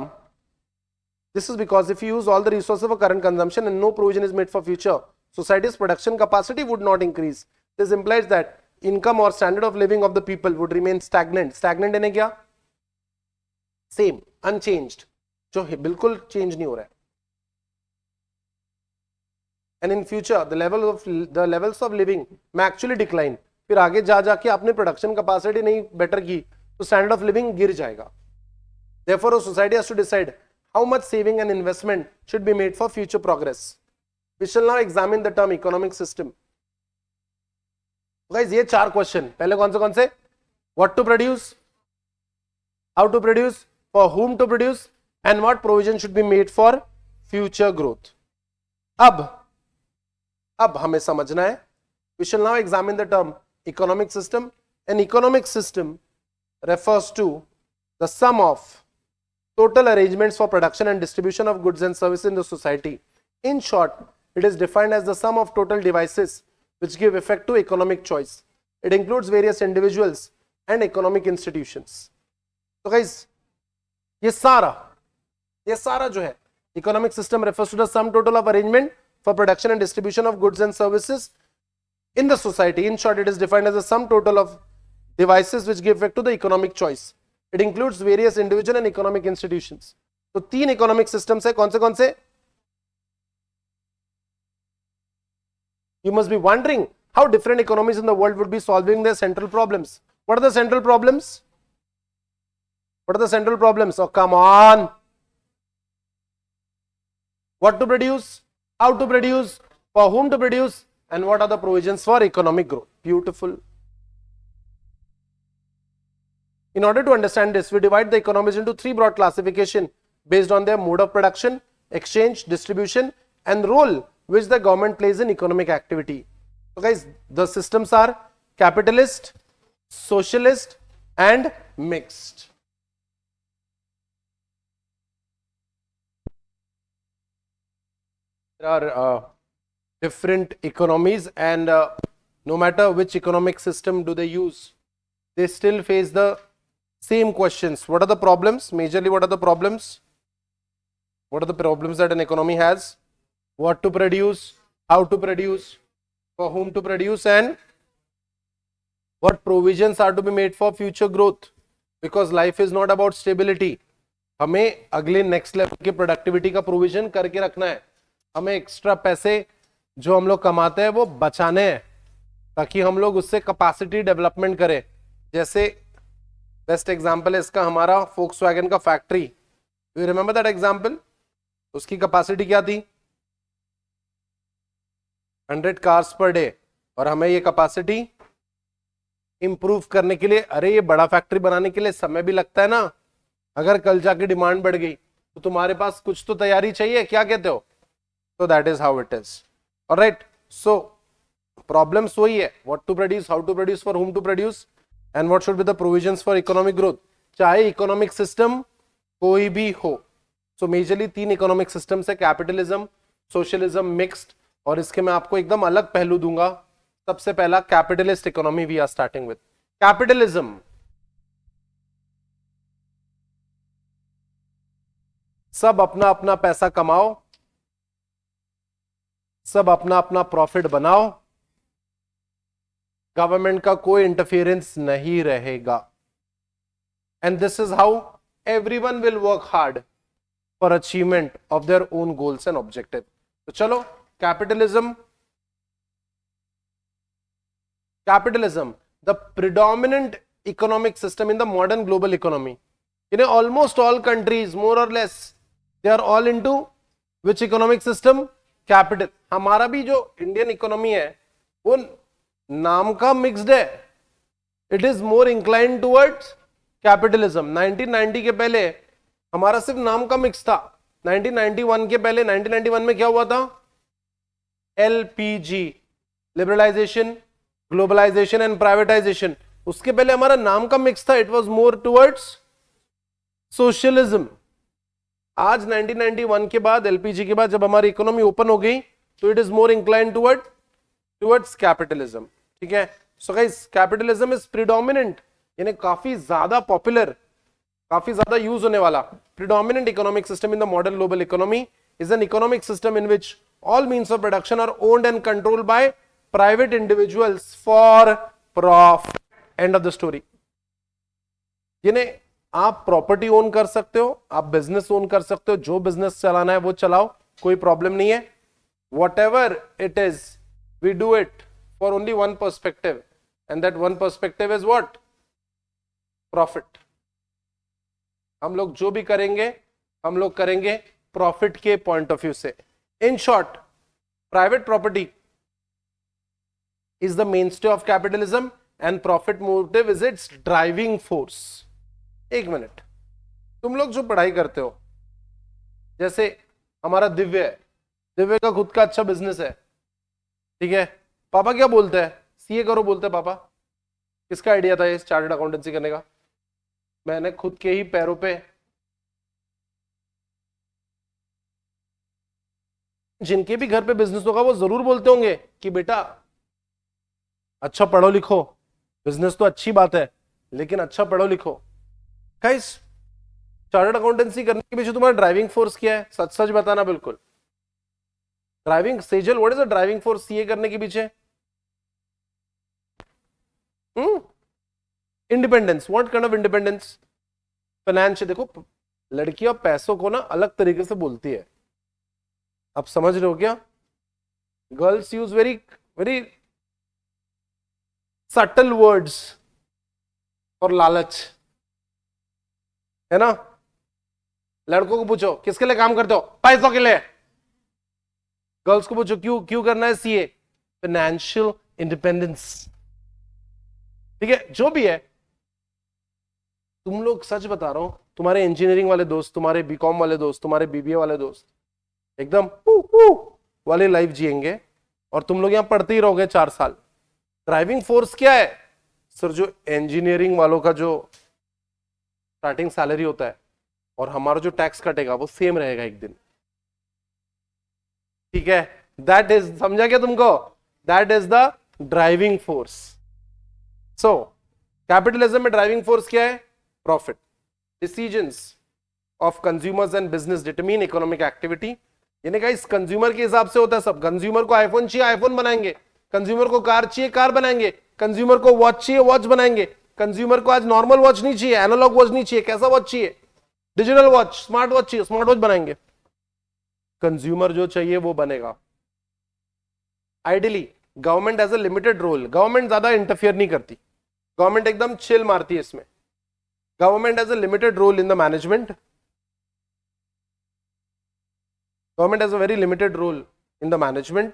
this is because if you use all the resources for current consumption and no provision is made for future, society's production capacity would not increase. This implies that income or standard of living of the people would remain stagnant. Stagnant यानी क्या? Same, unchanged, जो बिल्कुल change नहीं हो रहा है। And in future, the levels of living may actually decline. फिर आगे जा जाके आपने प्रोडक्शन कैपेसिटी नहीं बेटर की तो स्टैंडर्ड ऑफ लिविंग गिर जाएगा। Therefore, a society has to decide how much saving and investment should be made for future progress. We shall now examine the term economic system. Guys, ये 4 question, पहले कौन से? What to produce, how to produce, for whom to produce, and what provision should be made for future growth. अब हमें समझना है, we shall now examine the term economic system. An economic system refers to the sum of total arrangements for production and distribution of goods and services in the society. In short, it is defined as the sum of total devices which give effect to economic choice. It includes various individuals and economic institutions. So guys, ये सारा जो है economic system refers to the sum total of arrangement for production and distribution of goods and services in the society. In short, it is defined as the sum total of devices which give effect to the economic choice. It includes various individual and economic institutions. तो 3 economic systems है, कौन से? You must be wondering how different economies in the world would be solving their central problems. What are the central problems? What are the central problems? Oh, come on. What to produce, how to produce, for whom to produce, and what are the provisions for economic growth? Beautiful. In order to understand this, we divide the economies into three broad classifications based on their mode of production, exchange, distribution, and role which the government plays in economic activity. So guys, the systems are capitalist, socialist, and mixed. There are different economies, and no matter which economic system do they use, they still face the same questions. What are the problems? Majorly, what are the problems? What are the problems that an economy has? What to produce, how to produce, for whom to produce, and what provisions are to be made for future growth. Because life is not about stability. हमें अगले next level के productivity का provision करके रखना है. हमें extra पैसे जो हम लोग कमाते हैं वो बचाने हैं ताकि हम लोग उससे कैपेसिटी डेवलपमेंट करें. जैसे बेस्ट एग्जांपल है इसका हमारा फोक्सवैगन का factory. You remember that example? उसकी कैपेसिटी क्या थी? 100 कार्स पर डे. और हमें ये कैपेसिटी इंप्रूव करने के लिए, अरे ये बड़ा फैक्ट्री बनाने के लिए समय भी लगता है ना. अगर कल जाके डिमांड बढ़ गई तो तुम्हारे पास कुछ तो तैयारी चाहिए. क्या कहते हो? So that is how it is. All right. So problems वही है. What to produce, how to produce, for whom to produce, and what should be the provisions for economic growth. चाहे economic system कोई भी हो. So majorly तीन economic systems है, capitalism, socialism, mixed. और इसके मैं आपको एकदम अलग पहलू दूंगा. सबसे पहला capitalist economy we are starting with. Capitalism. सब अपना अपना पैसा कमाओ, सब अपना अपना प्रॉफिट बनाओ, गवर्नमेंट का कोई इंटरफेरेंस नहीं रहेगा. And this is how everyone will work hard for achievement of their own goals and objective. तो चलो, capitalism the predominant economic system in the modern global economy. Almost all countries more or less they are all into which economic system? Capital. हमारा भी जो Indian economy है वो नाम का mixed है. It is more incline towards capitalism. 1990 के पहले हमारा सिर्फ नाम का मिक्स था. 1991 के पहले, 1991 में क्या हुआ था? LPG, liberalisation, globalisation and privatisation. उसके पहले हमारा नाम का मिक्स था. It was more towards socialism. आज 1991 के बाद, एलपीजी के बाद जब हमारी इकोनॉमी ओपन हो गई तो it is more incline towards capitalism. ठीक है. So guys, capitalism is predominant, यानी काफी ज्यादा पॉपुलर, काफी ज्यादा यूज होने वाला. Predominant economic system in the modern global economy is an economic system in which all means of production are owned and controlled by private individuals for profit. End of the story. यानी आप property own कर सकते हो, आप business own कर सकते हो, जो बिजनेस चलाना है वो चलाओ, कोई प्रॉब्लम नहीं है. whatever it is, we do it for only one perspective, and that one perspective is what? Profit. हम लोग जो भी करेंगे हम लोग करेंगे प्रॉफिट के पॉइंट ऑफ व्यू से. In short, private property is the mainstay of capitalism and profit motive is its driving force. एक मिनट, तुम लोग जो पढ़ाई करते हो, जैसे हमारा दिव्य है, दिव्य का खुद का अच्छा बिजनेस है. ठीक है. पापा क्या बोलते हैं? सीए करो बोलते हैं पापा. किसका आइडिया था इस चार्टर्ड अकाउंटेंसी करने का? मैंने खुद के ही पैरों पे, जिनके भी घर पे बिजनेस होगा वो जरूर बोलते होंगे कि बेटा अच्छा पढ़ो लिखो. बिजनेस तो अच्छी बात है लेकिन अच्छा पढ़ो लिखो. गाइस, चार्टर्ड अकाउंटेंसी करने के पीछे तुम्हारा ड्राइविंग फोर्स क्या है? सच सच बताना. बिल्कुल. Driving, Sejal, what is the driving force CA करने के पीछे? Independence. What kind of independence? Financial. देखो, लड़कियां पैसों को ना अलग तरीके से बोलती है. आप समझ रहे हो क्या? Girls use very very subtle words for लालच. है ना? लड़कों को पूछो किसके लिए काम करते हो? पैसों के लिए। गर्ल्स को पूछो क्यों क्यों करना है सीए? Financial independence. ठीक है, जो भी है, तुम लोग सच बता रहा हूं, तुम्हारे इंजीनियरिंग वाले दोस्त, तुम्हारे बीकॉम वाले दोस्त, तुम्हारे बीबीए वाले दोस्त एकदम वाली लाइफ जिएंगे और तुम लोग यहां पढ़ते ही रहोगे 4 साल। ड्राइविंग फोर्स क्या है सर? जो इंजीनियरिंग वालों का जो स्टार्टिंग सैलरी होता है और हमारा जो टैक्स कटेगा वो सेम रहेगा एक दिन। ठीक है, दैट इज, समझा क्या तुमको? That is the driving force. So capitalism में ड्राइविंग फोर्स क्या है? Profit. Decisions of consumers and business determine economic activity. यानी कि इस कंज्यूमर के हिसाब से होता है सब। कंज्यूमर को आईफोन चाहिए, आईफोन बनाएंगे। कंज्यूमर को कार चाहिए, कार बनाएंगे। कंज्यूमर को वॉच चाहिए, वॉच बनाएंगे। कंज्यूमर को आज नॉर्मल वॉच नहीं चाहिए, एनालॉग वॉच नहीं चाहिए, कैसा वॉच चाहिए? डिजिटल वॉच, स्मार्ट वॉच चाहिए, स्मार्ट वॉच बनाएंगे। कंज्यूमर जो चाहिए वो बनेगा। Ideally government as a limited role, government ज्यादा इंटरफियर नहीं करती, गवर्नमेंट एकदम चिल मारती है इसमें। Government as a limited role in the management, government has a very limited role in the management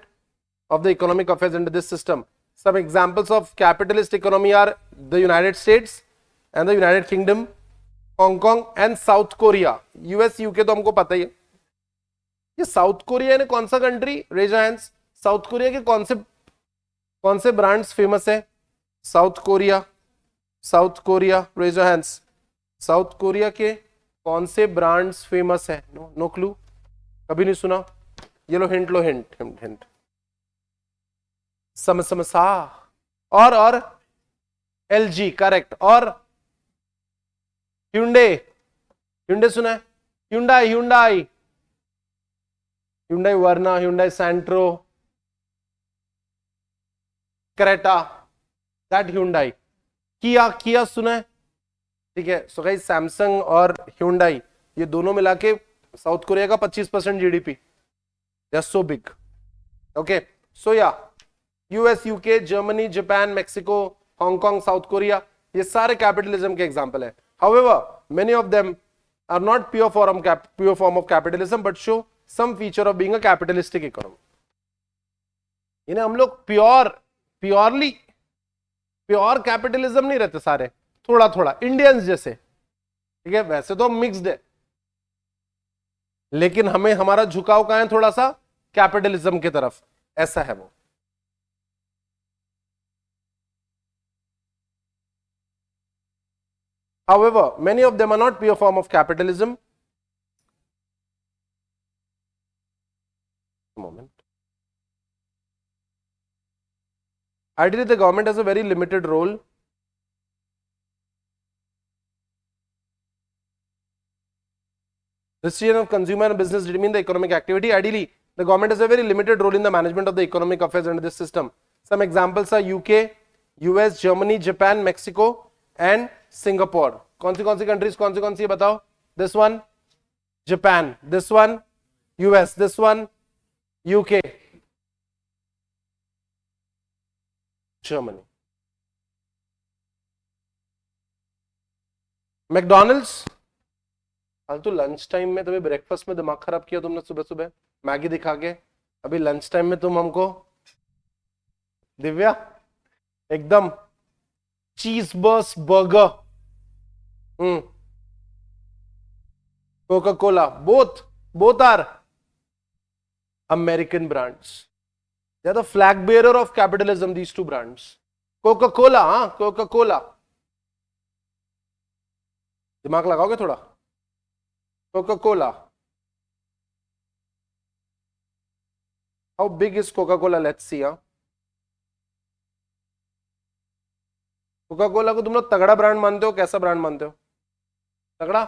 of the economic affairs under this system. Some examples of capitalist economy are the United States and the United Kingdom, Hong Kong and South Korea. US UK तो हमको पता ही है। ये south Korea ने कौन सा country? Raise hands. South Korea के कौन से ब्रांड्स फेमस है? South Korea, South Korea, raise hands. South Korea के कौन से ब्रांड्स फेमस है? नो क्लू, कभी नहीं सुना। ये लो हिंट, लो हिंट हिंट हिंट। समसा और एलजी, करेक्ट। और ह्यूंडे, ह्यूंडे सुना है? Hyundai, Hyundai, Hyundai Verna, Hyundai Santro, Creta, that Hyundai. Kia, Kia सुना है? ठीक है। सो गाइस सैमसंग और ह्यूंडाई ये दोनों मिला के साउथ कोरिया का 25% GDP. They are so big. Okay, so या US, UK, Germany, Japan, Mexico, Hong Kong, South Korea, ये सारे कैपिटलिज्म के एग्जांपल है। However many of them are not pure form of capitalism but show some feature of being a capitalistic economy. इन्हें हम लोग pure capitalism नहीं रहते सारे, थोड़ा थोड़ा इंडियंस जैसे। ठीक है, वैसे तो मिक्स्ड है लेकिन हमें हमारा झुकाव कहां है? थोड़ा सा कैपिटलिज्म की तरफ, ऐसा है वो। However, many of them are not pure form of capitalism. Moment. Ideally, the government has a very limited role. Decision of consumer and business determine the economic activity. Ideally, the government has a very limited role in the management of the economic affairs under this system. Some examples are UK, US, Germany, Japan, Mexico and Singapore. कौन सी countries, कौन सी बताओ? This one, Japan. This one, US. This one, UK. Germany. McDonald's. फालतू lunch time में तुम्हें breakfast में दिमाग खराब किया तुमने सुबह सुबह मैगी दिखा के। अभी लंच टाइम में तुम हमको दिव्या एकदम cheese burst burger, Coca Cola, both are American brands. They are the flag bearer of capitalism, these two brands. Coca Cola, Coca Cola, दिमाग लगाओगे थोड़ा? Coca Cola, how big is Coca Cola? Let's see. Coca Cola को तुम लोग तगड़ा brand मानते हो? कैसा ब्रांड मानते हो? तगड़ा।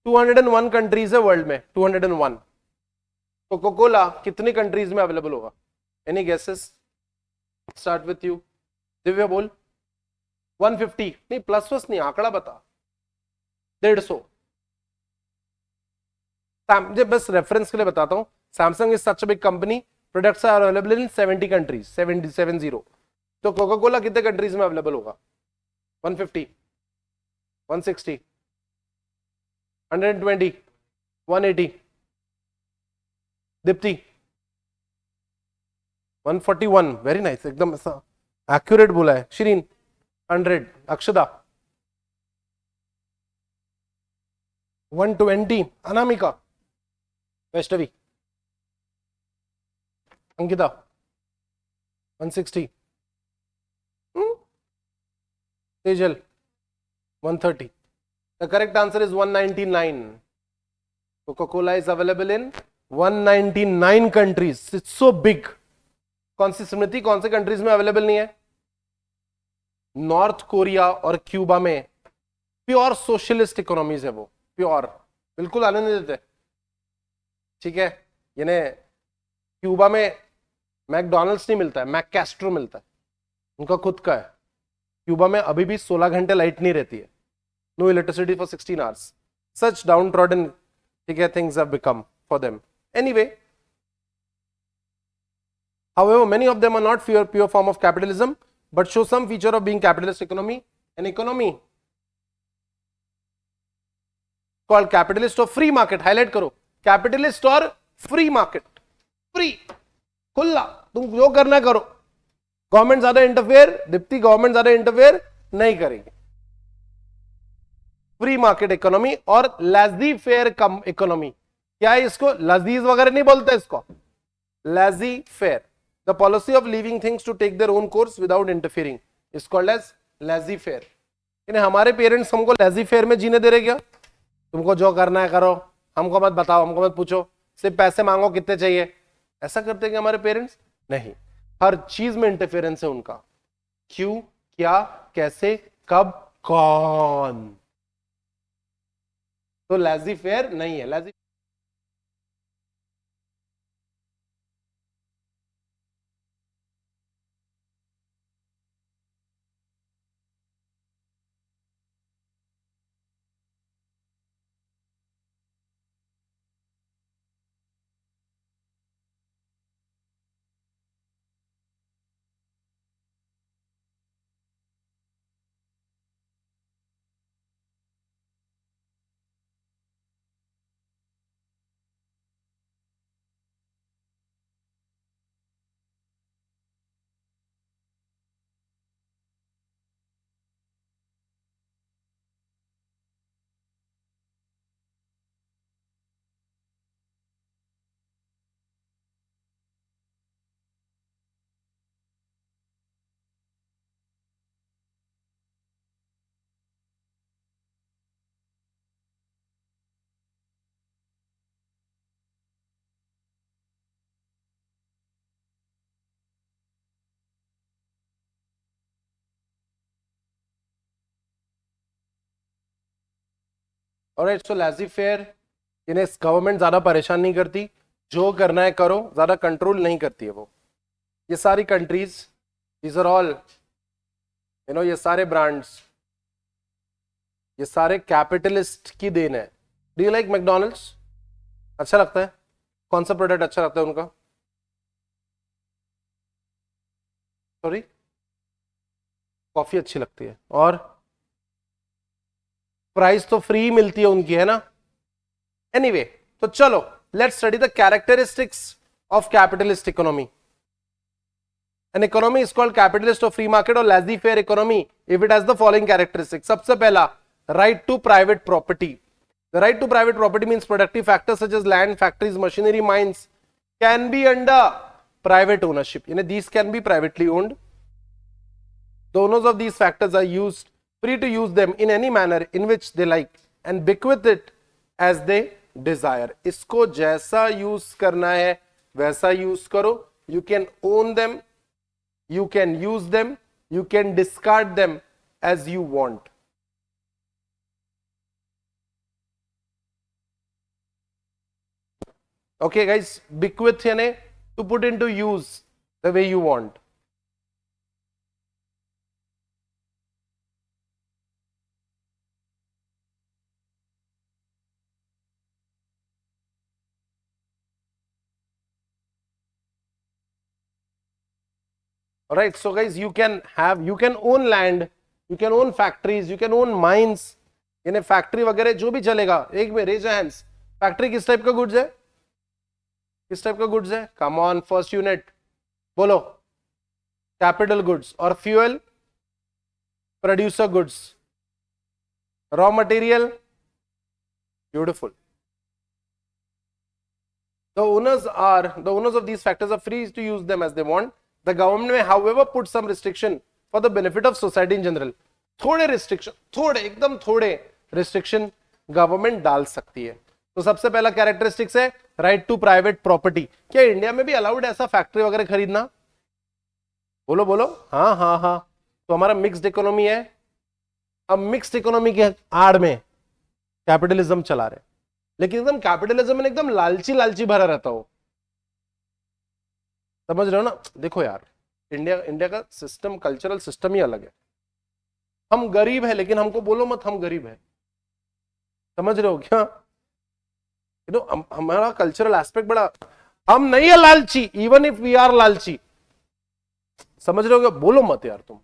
201 कंट्रीज है वर्ल्ड में, 201। कोका कोला कितनी कंट्रीज में अवेलेबल होगा? Any guesses? Start with you Divya, बोल। 150 नहीं, प्लस वस नहीं, आंकड़ा बता। 150। बस रेफरेंस के लिए बताता हूं, Samsung is such a big company, products are available in 70 countries, 70। तो कोका कोला कितने कंट्रीज में अवेलेबल होगा? 150, 160, 120, 180, दीप्ति 141, वेरी नाइस, एकदम ऐसा एक्यूरेट बोला है। Shirin 100, Akshada 120, Anamika, Vaishnavi, Ankita 160, Tejal 130. The correct answer is 199. Coca-Cola is available in 199 countries. It's so big. कौन सी स्मृति, कौन से कंट्रीज में अवेलेबल नहीं है? नॉर्थ कोरिया और क्यूबा में प्योर सोशलिस्ट इकोनॉमीज है वो, प्योर, बिल्कुल आने नहीं देते। ठीक है, यानी क्यूबा में मैकडोनल्ड्स नहीं मिलता है, मैककैस्ट्रो मिलता है, उनका खुद का है। क्यूबा में अभी भी 16 घंटे लाइट नहीं रहती है, no electricity for 16 hours. Such downtrodden, ठीक है, things have become for them. Anyway, however, many of them are not pure form of capitalism, but show some feature of being capitalist economy. An economy called capitalist or free market. Highlight करो, capitalist और free market. Free, खुला, तुम जो करना करो, government ज्यादा interfere, Deepti government ज्यादा interfere नहीं करेगी। फ्री मार्केट इकोनॉमी और लैजी फेयर कम इकोनॉमी। क्या है इसको? लजीज वगैरह नहीं बोलते इसको, लैजी fair. The policy of leaving things to take their own course without interfering is called as laissez-faire. यानी हमारे पेरेंट्स हमको laissez-faire में जीने दे रहे क्या? तुमको जो करना है करो, हमको मत बताओ, हमको मत पूछो, सिर्फ पैसे मांगो कितने चाहिए। ऐसा करते क्या हमारे पेरेंट्स? नहीं, हर चीज में इंटरफेरेंस है उनका। क्यों, क्या, कैसे, कब, कौन। तो laissez-faire नहीं है। laissez ऑलराइट, सो laissez-faire, इन्हें गवर्नमेंट ज्यादा परेशान नहीं करती, जो करना है करो, ज्यादा कंट्रोल नहीं करती है वो। ये सारी कंट्रीज, दीज आर ऑल ये सारे ब्रांड्स, ये सारे कैपिटलिस्ट की देन है। Do you like McDonald's? अच्छा लगता है? कौन सा प्रोडक्ट अच्छा लगता है उनका? सॉरी, कॉफी अच्छी लगती है, और प्राइस तो फ्री मिलती है उनकी, है ना। एनीवे, तो चलो let's study the characteristics of capitalist economy. An economy is called capitalist or free market or laissez-faire economy if it has the following characteristics. सबसे पहला, right to private property. The right to private property means productive factors such as land, factories, machinery, mines can be under private ownership. यानी these can be privately owned. The owners of these factors are used free to use them in any manner in which they like and bequeath it as they desire. इसको जैसा use करना है वैसा use करो. You can own them, you can use them, you can discard them as you want. Okay guys, bequeath यानी to put into use the way you want. Alright, so guys, you can own land, you can own factories, you can own mines, यानी factory वगैरह जो भी चलेगा, एक में raise hands, factory किस type का गुड्स है, किस टाइप का गुड्स है, कम ऑन फर्स्ट यूनिट बोलो, कैपिटल गुड्स, और fuel producer goods, raw material, beautiful. The owners of these factors are free to use them as they want. The government may, however, put some restriction for the benefit of society in general. थोड़े restriction, थोड़े एकदम थोड़े restriction government डाल सकती है. तो सबसे पहला कैरेक्टरिस्टिक्स है राइट टू प्राइवेट प्रॉपर्टी. क्या इंडिया में भी अलाउड ऐसा फैक्ट्री वगैरह खरीदना? बोलो बोलो, हाँ हाँ हाँ. तो हमारा मिक्स्ड इकोनॉमी है. अब मिक्स्ड इकोनॉमी के आड़ में कैपिटलिज्म चला रहे, लेकिन एकदम कैपिटलिज्म में एकदम लालची लालची भरा रहता हो. समझ रहे हो ना? देखो यार, इंडिया का सिस्टम, कल्चरल सिस्टम ही अलग है. हम गरीब है, लेकिन हमको बोलो मत हम गरीब है. समझ रहे हो क्या? हमारा कल्चरल एस्पेक्ट बड़ा, हम नहीं है लालची, इवन इफ वी आर लालची. समझ रहे हो क्या? बोलो मत यार तुम.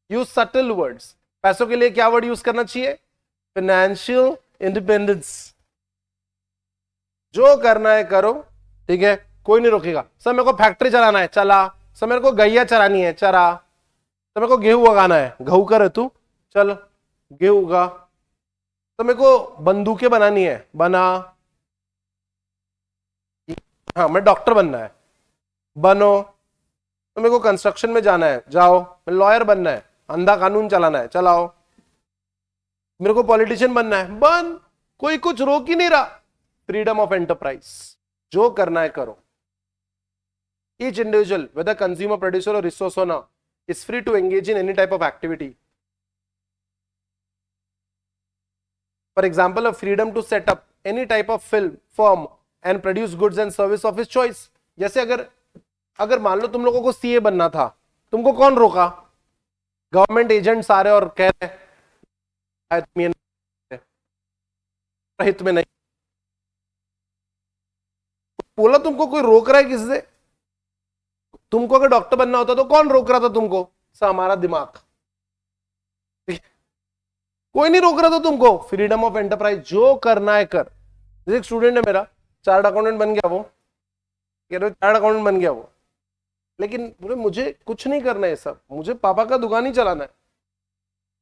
Use subtle words. पैसों के लिए क्या वर्ड यूज करना चाहिए? Financial independence. जो करना है करो, ठीक है, कोई नहीं रोकेगा. सर मेरे को फैक्ट्री चलाना है, चला. सर मेरे को गैया चरानी है, चरा. सर मेरे को गेहूं उगाना है, गेहूं कर तू, चल गेहूं उगा. तो मेरे को बंदूकें बनानी है, बना. हाँ मैं डॉक्टर बनना है, बनो. तो मेरे को कंस्ट्रक्शन में जाना है, जाओ. मैं लॉयर बनना है, अंधा कानून चलाना है, चलाओ. मेरे को पॉलिटिशियन बनना है, बन. कोई कुछ रोक ही नहीं रहा. Freedom of enterprise. जो करना है करो. Each individual, whether consumer, producer or resource owner, is free to engage in any type of activity. For example, a freedom to set up any type of firm and produce goods and service of his choice. जैसे अगर मान लो तुम लोगों को CA बनना था, तुमको कौन रोका? गवर्नमेंट एजेंट्स आ रहे और कह रहे हित में नहीं. बोला तुमको कोई रोक रहा है किससे? तुमको अगर डॉक्टर बनना होता तो कौन रोक रहा था तुमको? हमारा दिमाग. कोई नहीं रोक रहा था तुमको. Freedom of enterprise. जो करना है कर. जैसे एक स्टूडेंट है मेरा, चार्ट अकाउंटेंट बन गया, वो कह रहे चार्ट अकाउंटेंट बन गया वो, लेकिन बोले मुझे कुछ नहीं करना है सब, मुझे पापा का दुकान ही चलाना है.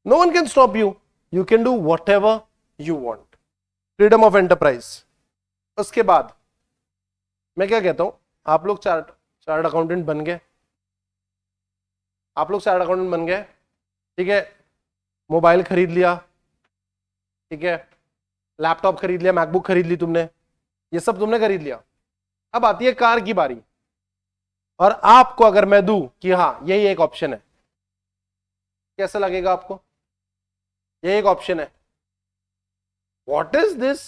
No one can stop you. You can do whatever you want. Freedom of enterprise. उसके बाद मैं क्या कहता हूं, आप लोग चार्ट अकाउंटेंट बन गए, आप लोग चार्ट अकाउंटेंट बन गए, ठीक है, मोबाइल खरीद लिया, ठीक है, लैपटॉप खरीद लिया, मैकबुक खरीद ली तुमने, ये सब तुमने खरीद लिया. अब आती है कार की बारी, और आपको अगर मैं दूं कि हाँ यही एक ऑप्शन है, कैसा लगेगा आपको? यही एक ऑप्शन है. What is this?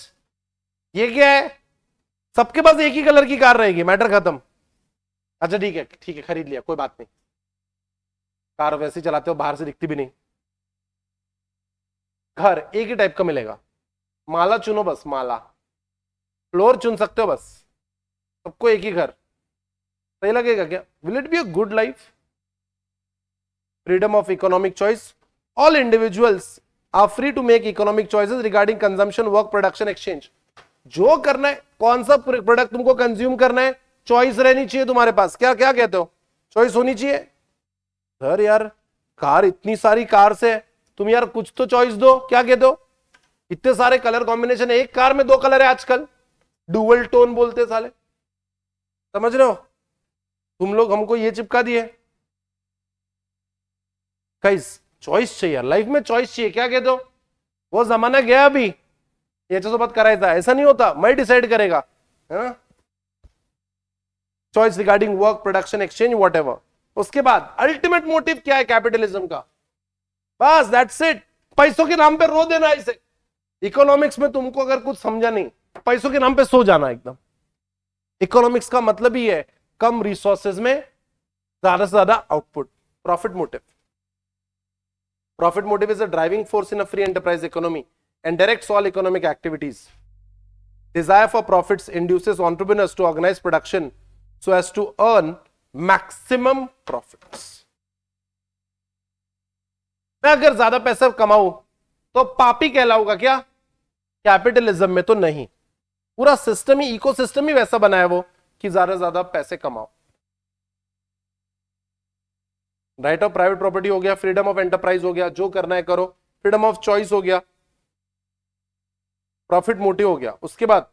ये क्या है? सबके पास एक ही कलर की कार रहेगी, मैटर खत्म. अच्छा ठीक है, ठीक है, खरीद लिया, कोई बात नहीं. कार वैसे चलाते हो, बाहर से दिखती भी नहीं. घर एक ही टाइप का मिलेगा. माला चुनो बस, माला. फ्लोर चुन सकते हो बस. सबको एक ही घर. सही लगेगा क्या? Will it be a good life? Freedom of economic choice. All individuals are free to make economic choices regarding consumption, work, production, exchange. जो करना है, कौन सा प्रोडक्ट तुमको कंज्यूम करना है, चॉइस रहनी चाहिए तुम्हारे पास. क्या क्या कहते हो? चॉइस होनी चाहिए. सर यार कार, इतनी सारी कार से तुम यार कुछ तो चॉइस दो. क्या कहते हो? इतने सारे कलर कॉम्बिनेशन है, एक कार में 2 कलर है आजकल, डुअल टोन बोलते साले. समझ रहे हो? तुम लोग हमको ये चिपका दिए. गाइस चॉइस चाहिए लाइफ में, चॉइस चाहिए. क्या कहते हो? वो जमाना गया अभी, याच्यासोबत करायचा. ऐसा नहीं होता, मैं डिसाइड करेगा, है ना? Choice regarding work, production, exchange, whatever. उसके बाद अल्टीमेट मोटिव क्या है कैपिटलिज्म का? बस दैट्स इट. पैसों के नाम पे रो देना इसे. इकोनॉमिक्स में तुमको अगर कुछ समझा नहीं, पैसों के नाम पे सो जाना एकदम. इकोनॉमिक्स का मतलब ही है कम रिसोर्सेज में ज्यादा से ज्यादा output. Profit motive. Profit motive is a driving force in a free enterprise economy and directs all economic activities. Desire for profits induces entrepreneurs to organize production so as to earn maximum profits. मैं अगर ज्यादा पैसा कमाऊं तो पापी कहलाऊंगा क्या? Capitalism में तो नहीं, पूरा सिस्टम ही, इकोसिस्टम ही वैसा बना है वो कि ज्यादा से ज्यादा पैसे कमाओ। राइट ऑफ प्राइवेट प्रॉपर्टी हो गया, फ्रीडम ऑफ एंटरप्राइज हो गया, जो करना है करो, फ्रीडम ऑफ चॉइस हो गया, प्रॉफिट मोटिव हो गया। उसके बाद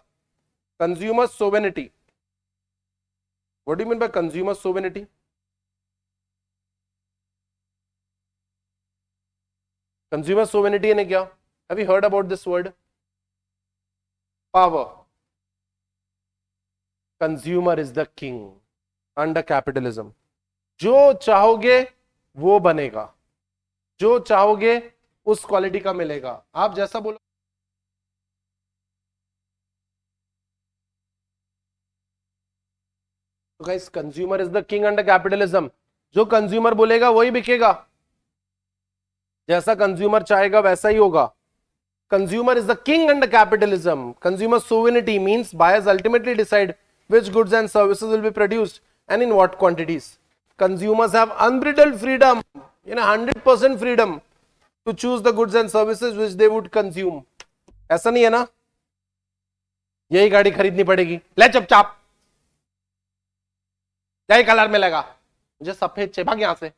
consumer sovereignty. What do you mean by consumer sovereignty? Consumer sovereignty यानी क्या? Have you heard about this word? Power. Consumer is the king under capitalism. जो चाहोगे वो बनेगा, जो चाहोगे उस क्वालिटी का मिलेगा, आप जैसा बोलो। तो guys, consumer is the king under capitalism. जो कंज्यूमर बोलेगा वही बिकेगा, जैसा कंज्यूमर चाहेगा वैसा ही होगा। Consumer is the king under capitalism. Consumer sovereignty means buyers ultimately decide which goods and services will be produced and in what quantities. Consumers have unbridled freedom, 100% freedom to choose the goods and services which they would consume. ऐसा नहीं है ना? यही गाड़ी खरीदनी पड़ेगी, ले चुपचाप, यही कलर में लगा, मुझे सफेद चाहिए, भाग यहां से।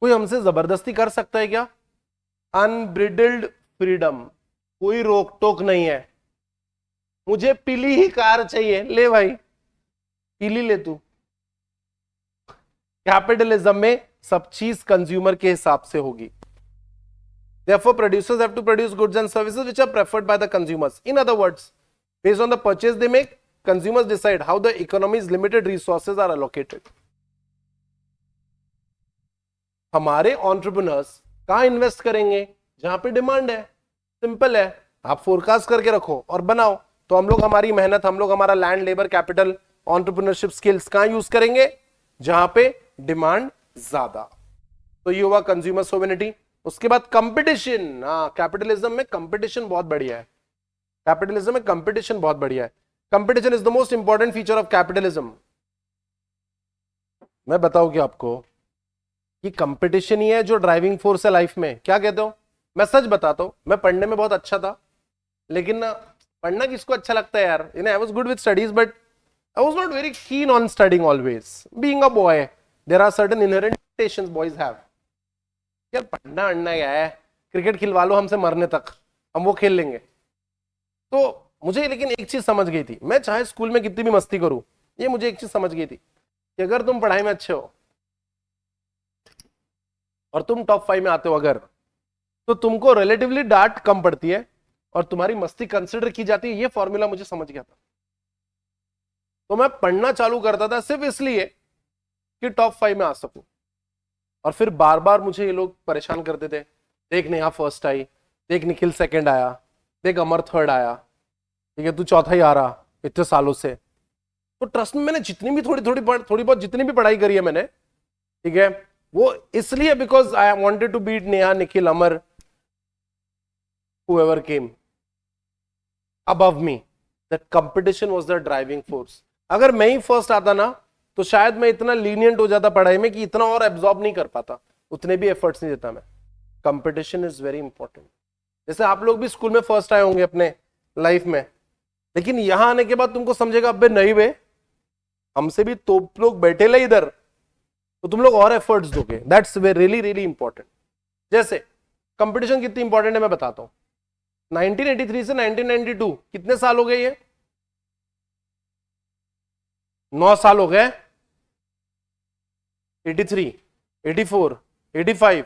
कोई हमसे जबरदस्ती कर सकता है क्या? अनब्रिडल्ड फ्रीडम, कोई रोक टोक नहीं है। मुझे पीली ही कार चाहिए, ले भाई पीली ले तू। कैपिटलिज्म में सब चीज कंज्यूमर के हिसाब से होगी। Therefore, producers have to produce goods and services which are preferred by the consumers. In other words, based on the purchase they make, consumers decide how the economy's limited resources are allocated. हमारे entrepreneurs कहाँ invest करेंगे? जहां पे demand है। Simple है, आप forecast करके रखो और बनाओ। तो हम लोग हमारी मेहनत, हम लोग हमारा land, labour, capital, entrepreneurship skills कहां यूज करेंगे? जहां पे डिमांड ज्यादा। तो ये हुआ कंज्यूमर सोवेनिटी। उसके बाद कंपटीशन। कैपिटलिज्म में कंपटीशन बहुत बढ़िया है। कैपिटलिज्म में कंपटीशन बहुत बढ़िया है। Competition is the most important feature of capitalism. मैं बताऊं कि आपको कि कंपटीशन ही है जो ड्राइविंग फोर्स है लाइफ में। क्या कहते हो? मैं सच बताता हूं, मैं पढ़ने में बहुत अच्छा था, लेकिन पढ़ना किसको अच्छा लगता है यार? I was good with studies but I was not very keen on studying always. Being a boy there are certain inherent tensions boys have. यार पढ़ना अड़ना क्या है, क्रिकेट खिलवा लो हमसे मरने तक, हम वो खेल लेंगे। तो मुझे लेकिन एक चीज समझ गई थी, मैं चाहे स्कूल में कितनी भी मस्ती करूं, ये मुझे एक चीज समझ गई थी कि अगर तुम पढ़ाई में अच्छे हो और तुम टॉप 5 में आते हो अगर, तो तुमको रिलेटिवली डांट कम पड़ती है और तुम्हारी मस्ती कंसिडर की जाती है। ये फॉर्मूला मुझे समझ गया था, तो मैं पढ़ना चालू करता था सिर्फ इसलिए कि टॉप 5 में आ सकूं। और फिर बार बार मुझे ये लोग परेशान करते थे, देख नेहा फर्स्ट आई, देख निखिल सेकंड आया, देख अमर थर्ड आया, ठीक है तू चौथा ही आ रहा इतने सालों से। तो ट्रस्ट में मैंने जितनी भी थोड़ी बहुत जितनी भी पढ़ाई करी है मैंने, ठीक है, वो इसलिए because I wanted to beat Neha, Nikhil, Amar, whoever came above me. That competition was the driving force. अगर मैं ही फर्स्ट आता ना तो शायद मैं इतना लीनियंट हो जाता पढ़ाई में कि इतना और एब्जॉर्ब नहीं कर पाता, उतने भी एफर्ट्स नहीं देता मैं। Competition is very important. जैसे आप लोग भी स्कूल में फर्स्ट आए होंगे अपने लाइफ में, लेकिन यहां आने के बाद तुमको समझेगा अबे नहीं बे, हमसे भी तो लोग बैठे ले इधर, तो तुम लोग और एफर्ट्स दोगे। That's really really important. जैसे कंपटीशन कितनी इंपॉर्टेंट है मैं बताता हूं। 1983 से 1992 कितने साल हो गए? ये 9 साल हो गए। 83, 84, 85,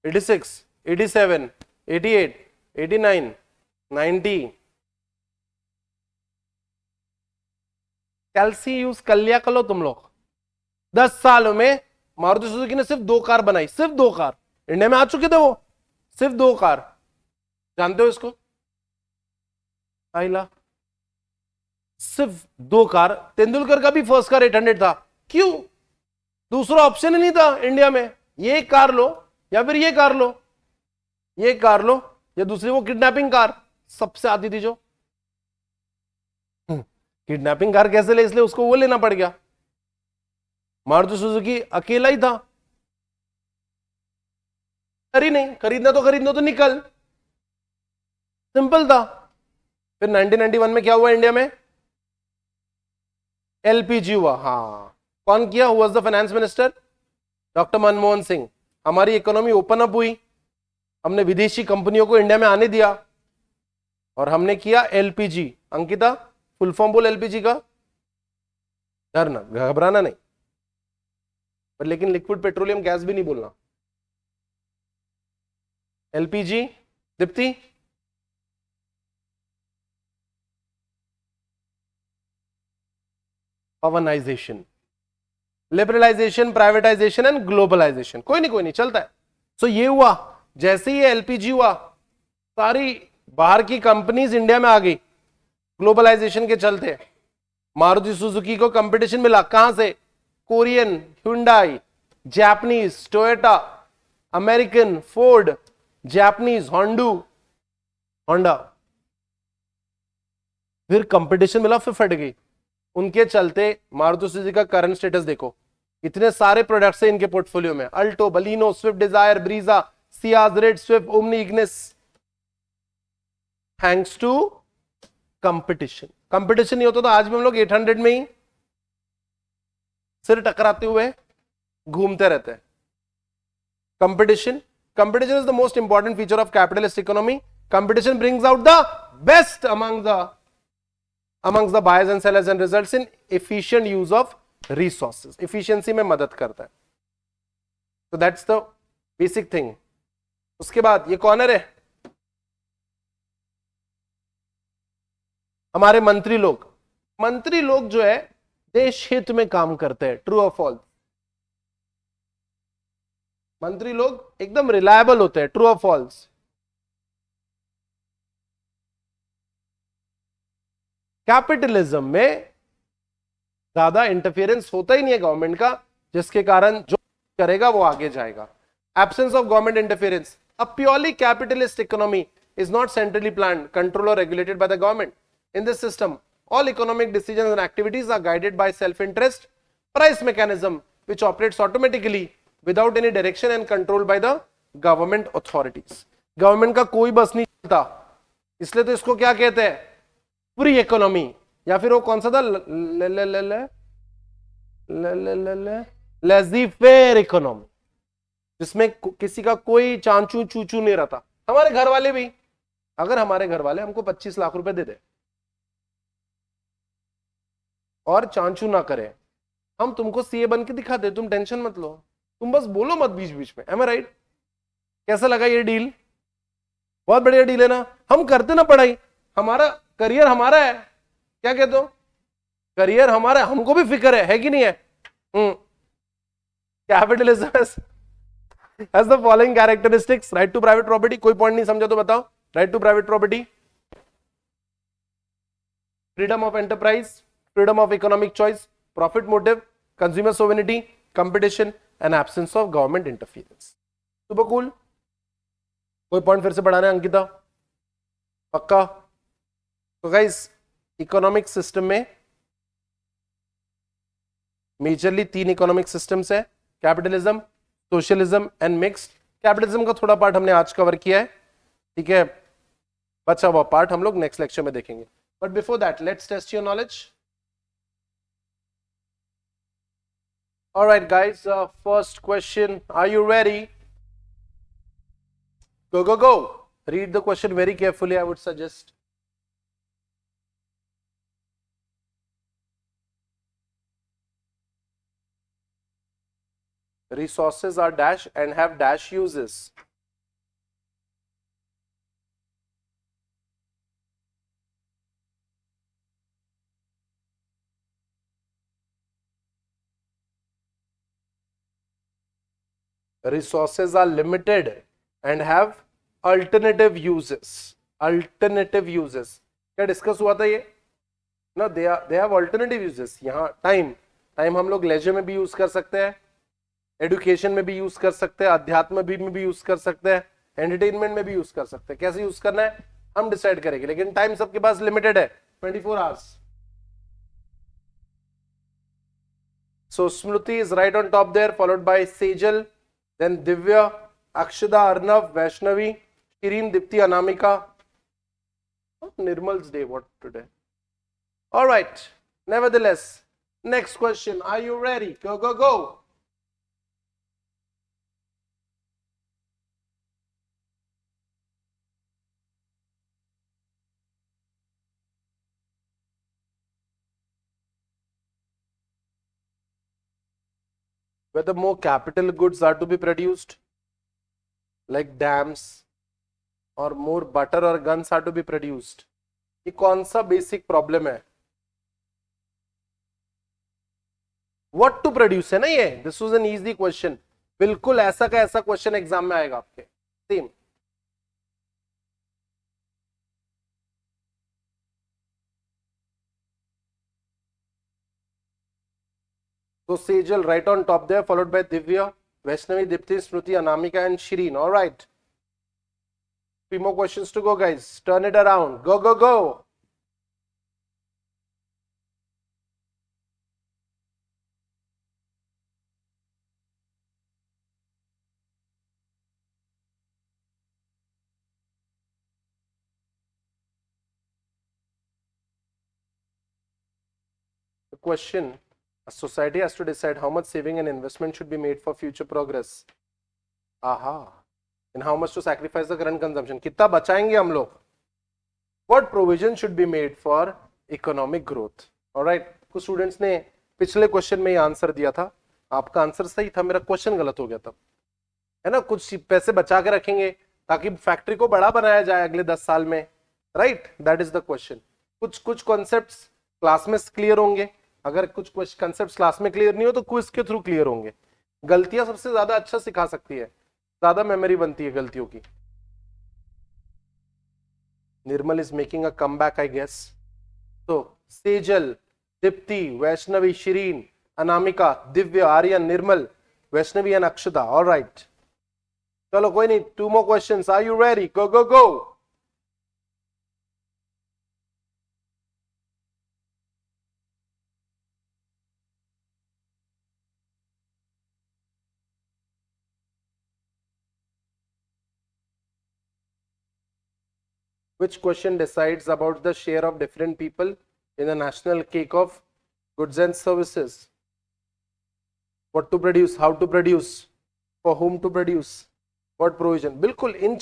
86, 87, 88, 89, 90। कैल्सी यूज कर लिया करो तुम लोग। 10 सालों में मारुति सुजुकी ने सिर्फ 2 कार बनाई, सिर्फ 2 कार। इंडिया में आ चुके थे वो, सिर्फ 2 कार। जानते हो इसको? आइला, सिर्फ 2 कार। तेंदुलकर का भी फर्स्ट कार 800 था। क्यों? दूसरा ऑप्शन ही नहीं था इंडिया में। ये कार लो या फिर ये कार लो, ये कार लो या दूसरी वो किडनैपिंग कार सबसे आती थी जो। किडनैपिंग कार कैसे ले, इसलिए उसको वो लेना पड़ गया। मारुति सुजुकी अकेला ही था। खरीद नहीं, खरीदना तो निकल, सिंपल था। फिर 1991 में क्या हुआ इंडिया में? एलपीजी हुआ। हाँ, कौन किया? Who was the finance minister? Doctor Manmohan Singh. हमारी इकोनॉमी ओपन अप हुई, हमने विदेशी कंपनियों को इंडिया में आने दिया और हमने किया एलपीजी। अंकिता, फुल फॉर्म बोल एलपीजी का। डरना, घबराना नहीं, पर लेकिन लिक्विड पेट्रोलियम गैस भी नहीं बोलना। एलपीजी। दीप्ति? पवनाइजेशन, लिबरलाइजेशन, प्राइवेटाइजेशन एंड ग्लोबलाइजेशन। कोई नहीं चलता है। सो ये हुआ, जैसे ही एलपीजी हुआ सारी बाहर की कंपनीज इंडिया में आ गई ग्लोबलाइजेशन के चलते। मारुति सुजुकी को कंपटीशन मिला, कहां से? Korean, Hyundai, Japanese Toyota, American Ford, Japanese Honda. फिर कंपटीशन मिला, फिर फट गई। उनके चलते मारुति सुजुकी का करंट स्टेटस देखो, इतने सारे प्रोडक्ट्स हैं इनके पोर्टफोलियो में, Alto, Baleno, Swift Dzire, Brezza, Ciaz, red Swift, Omni, Ignis, thanks to competition. Competition नहीं होता तो आज भी हम लोग 800 में ही सिर टकराते हुए घूमते रहते हैं। Competition is the most important feature of capitalist economy. Competition brings out the best amongst the buyers and sellers and results in efficient use of resources. efficiency में मदद करता है। so that's the basic thing. उसके बाद ये corner है, हमारे मंत्री लोग जो है देश हित में काम करते हैं। ट्रू और फॉल्स? मंत्री लोग एकदम रिलायबल होते हैं। ट्रू और फॉल्स? कैपिटलिज्म में ज्यादा इंटरफेरेंस होता ही नहीं है गवर्नमेंट का, जिसके कारण जो करेगा वो आगे जाएगा। Absence of government interference. A purely capitalist economy is not centrally planned, controlled or regulated by the government. In this system, all economic decisions and activities are guided by self-interest, price mechanism, which operates automatically without any direction and controlled by the government authorities. Government का कोई बस नहीं चलता, इसलिए तो इसको क्या कहते हैं? फ्री इकोनॉमी, या फिर वो कौन सा था? लेजी फेयर इकोनॉमी, जिसमें किसी का कोई चांचू चूचू नहीं रहता। हमारे घर वाले भी, अगर हमारे घर वाले हमको 25 लाख रुपए दे दे और चांचू ना करे, हम तुमको सीए बन के दिखा दे, तुम टेंशन मत लो, तुम बस बोलो मत बीच बीच में। M I right? कैसा लगा ये डील? बहुत बढ़िया डील है ना। हम करते ना पढ़ाई, हमारा करियर हमारा है। क्या कहते हो? करियर हमारा है, हमको भी फिक्र है कि नहीं है? Capitalism has the following characteristics. right to private property, कोई पॉइंट नहीं समझा तो बताओ। right to private property, freedom of enterprise, freedom of economic choice, profit motive, consumer sovereignty, competition and absence of government interference. super cool. कोई point फिर से बढ़ाना है अंकिता? पक्का? तो गाइस, इकोनॉमिक सिस्टम में मेजरली 3 इकोनॉमिक सिस्टम्स है, capitalism, socialism and mixed. Capitalism का थोड़ा पार्ट हमने आज कवर किया है, ठीक है, बचा हुआ पार्ट हम लोग नेक्स्ट लेक्चर में देखेंगे। But before that let's test your knowledge. Alright guys, first question, are you ready? go read the question very carefully, I would suggest. Resources are dash and have dash uses. Resources are limited and have alternative uses. Alternative uses क्या discuss हुआ था ये ना? they have alternative uses. यहाँ time हम लोग laser में भी यूज कर सकते हैं, एडुकेशन में भी यूज कर सकते हैं, अध्यात्म में भी यूज कर सकते हैं, एंटरटेनमेंट में भी यूज कर सकते हैं। कैसे यूज करना है हम डिसाइड करेंगे, लेकिन टाइम सबके पास लिमिटेड है, 24 hours. So Smruti is right on top there, followed by Sejal, then Divya, Akshada, Arnav, Vaishnavi, Shirin, Dipti, Anamika. Oh, Nirmal's day, what today? All right. Nevertheless, next question. Are you ready? Go, go, go. Whether more capital goods are to be produced, like dams, or more butter or guns are to be produced. ये कौन सा basic problem है? What to produce है ना ये. This was an easy question. बिल्कुल ऐसा का ऐसा क्वेश्चन एग्जाम में आएगा आपके. Same. So Sejal right on top there, followed by Divya, Vaishnavi, Dipti, Smruti, Anamika, and Shireen. All right. 3 more questions to go, guys. Turn it around. Go, go, go. The question, a society has to decide how much saving and investment should be made for future progress. Aha. And how much to sacrifice the current consumption. कितना बचाएंगे हम लोग? What provision should be made for economic growth? Alright. कुछ students ने पिछले question में ही answer दिया था. आपका आंसर सही था, मेरा क्वेश्चन गलत हो गया था, है ना. कुछ पैसे बचा के रखेंगे ताकि फैक्ट्री को बड़ा बनाया जाए अगले 10 साल में. Right, that is the question. कुछ कॉन्सेप्ट्स क्लास में क्लियर होंगे. अगर कुछ कॉन्सेप्ट्स क्लास में क्लियर नहीं हो तो क्विज के थ्रू क्लियर होंगे. गलतियां सबसे ज्यादा अच्छा सिखा सकती है, ज्यादा मेमोरी बनती है गलतियों की. Nirmal is making a comeback, I guess. तो सेजल, दीप्ति, वैष्णवी, शिरीन, अनामिका, दिव्य, आर्यन, निर्मल, वैष्णवी एंड अक्षता. ऑलराइट, चलो कोई नहीं. 2 more questions. Are you ready? Go, go, go. Which question decides about the share of different people in the national cake of goods and services? What to produce, how to produce, for whom to produce, what provision. बिल्कुल इन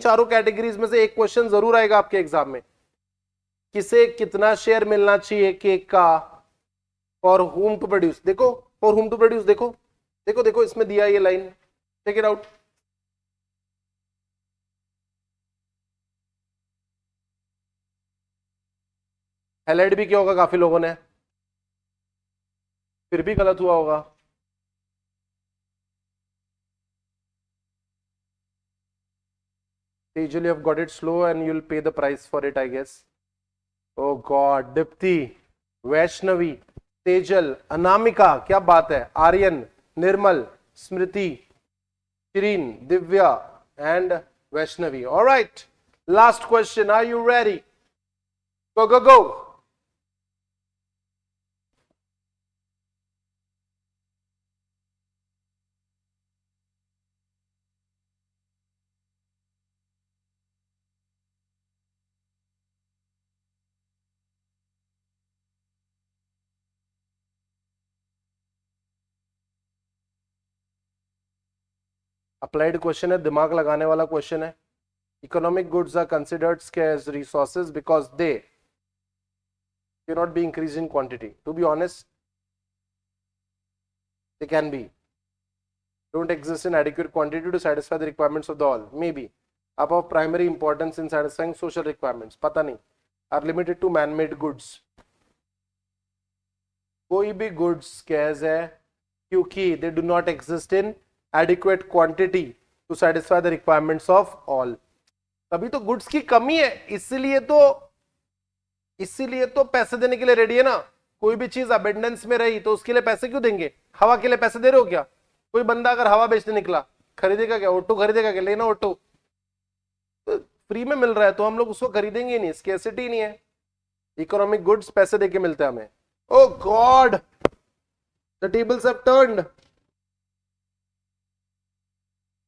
चारों categories में से एक question जरूर आएगा आपके exam में. किसे कितना शेयर मिलना चाहिए केक का, फॉर whom to produce. देखो फॉर whom to produce, देखो देखो देखो इसमें दिया ये line. Check it out. Highlight भी किया होगा काफी लोगों ने, फिर भी गलत हुआ होगा. Usually you have got it slow and you'll pay the price for it, I guess. Oh God, Dipti, Vaishnavi, Tejal, Anamika, क्या बात है, Aryan, Nirmal, Smriti, Shirin, Divya and Vaishnavi. All right, last question. Are you ready? Go, go, go. Applied question है, दिमाग लगाने वाला question है. Economic goods are considered scarce resources because they cannot be increased in quantity. To be honest, they can be. Don't exist in adequate quantity to satisfy the requirements of the all. Maybe. Up of primary importance in satisfying social requirements. पता नहीं. Are limited to man-made goods. कोई भी goods scarce है क्योंकि they do not exist in adequate quantity to satisfy the requirements of all. तभी तो goods की कमी है, इसीलिए तो पैसे देने के लिए रेडी है ना. कोई भी चीज अबेंडेंस में रही तो उसके लिए पैसे क्यों देंगे? हवा के लिए पैसे दे रहे हो क्या? कोई बंदा अगर हवा बेचने निकला, खरीदेगा क्या? ऑटो खरीदेगा क्या? लेना ऑटो तो फ्री में मिल रहा है तो हम लोग उसको खरीदेंगे नहीं. स्कैर्सिटी नहीं है. इकोनॉमिक गुड्स पैसे देके मिलते हैं हमें. Oh God, the tables have turned.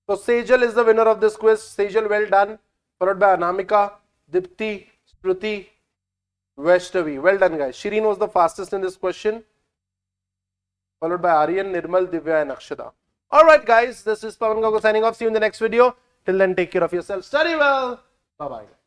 So Sejal is the winner of this quiz. Sejal, well done. Followed by Anamika, Dipti, Shruti, Vaishnavi. Well done, guys. Shireen was the fastest in this question. Followed by Aryan, Nirmal, Divya, and Akshada. Alright, guys. This is Pawan Gaukar signing off. See you in the next video. Till then, take care of yourself. Study well. Bye-bye.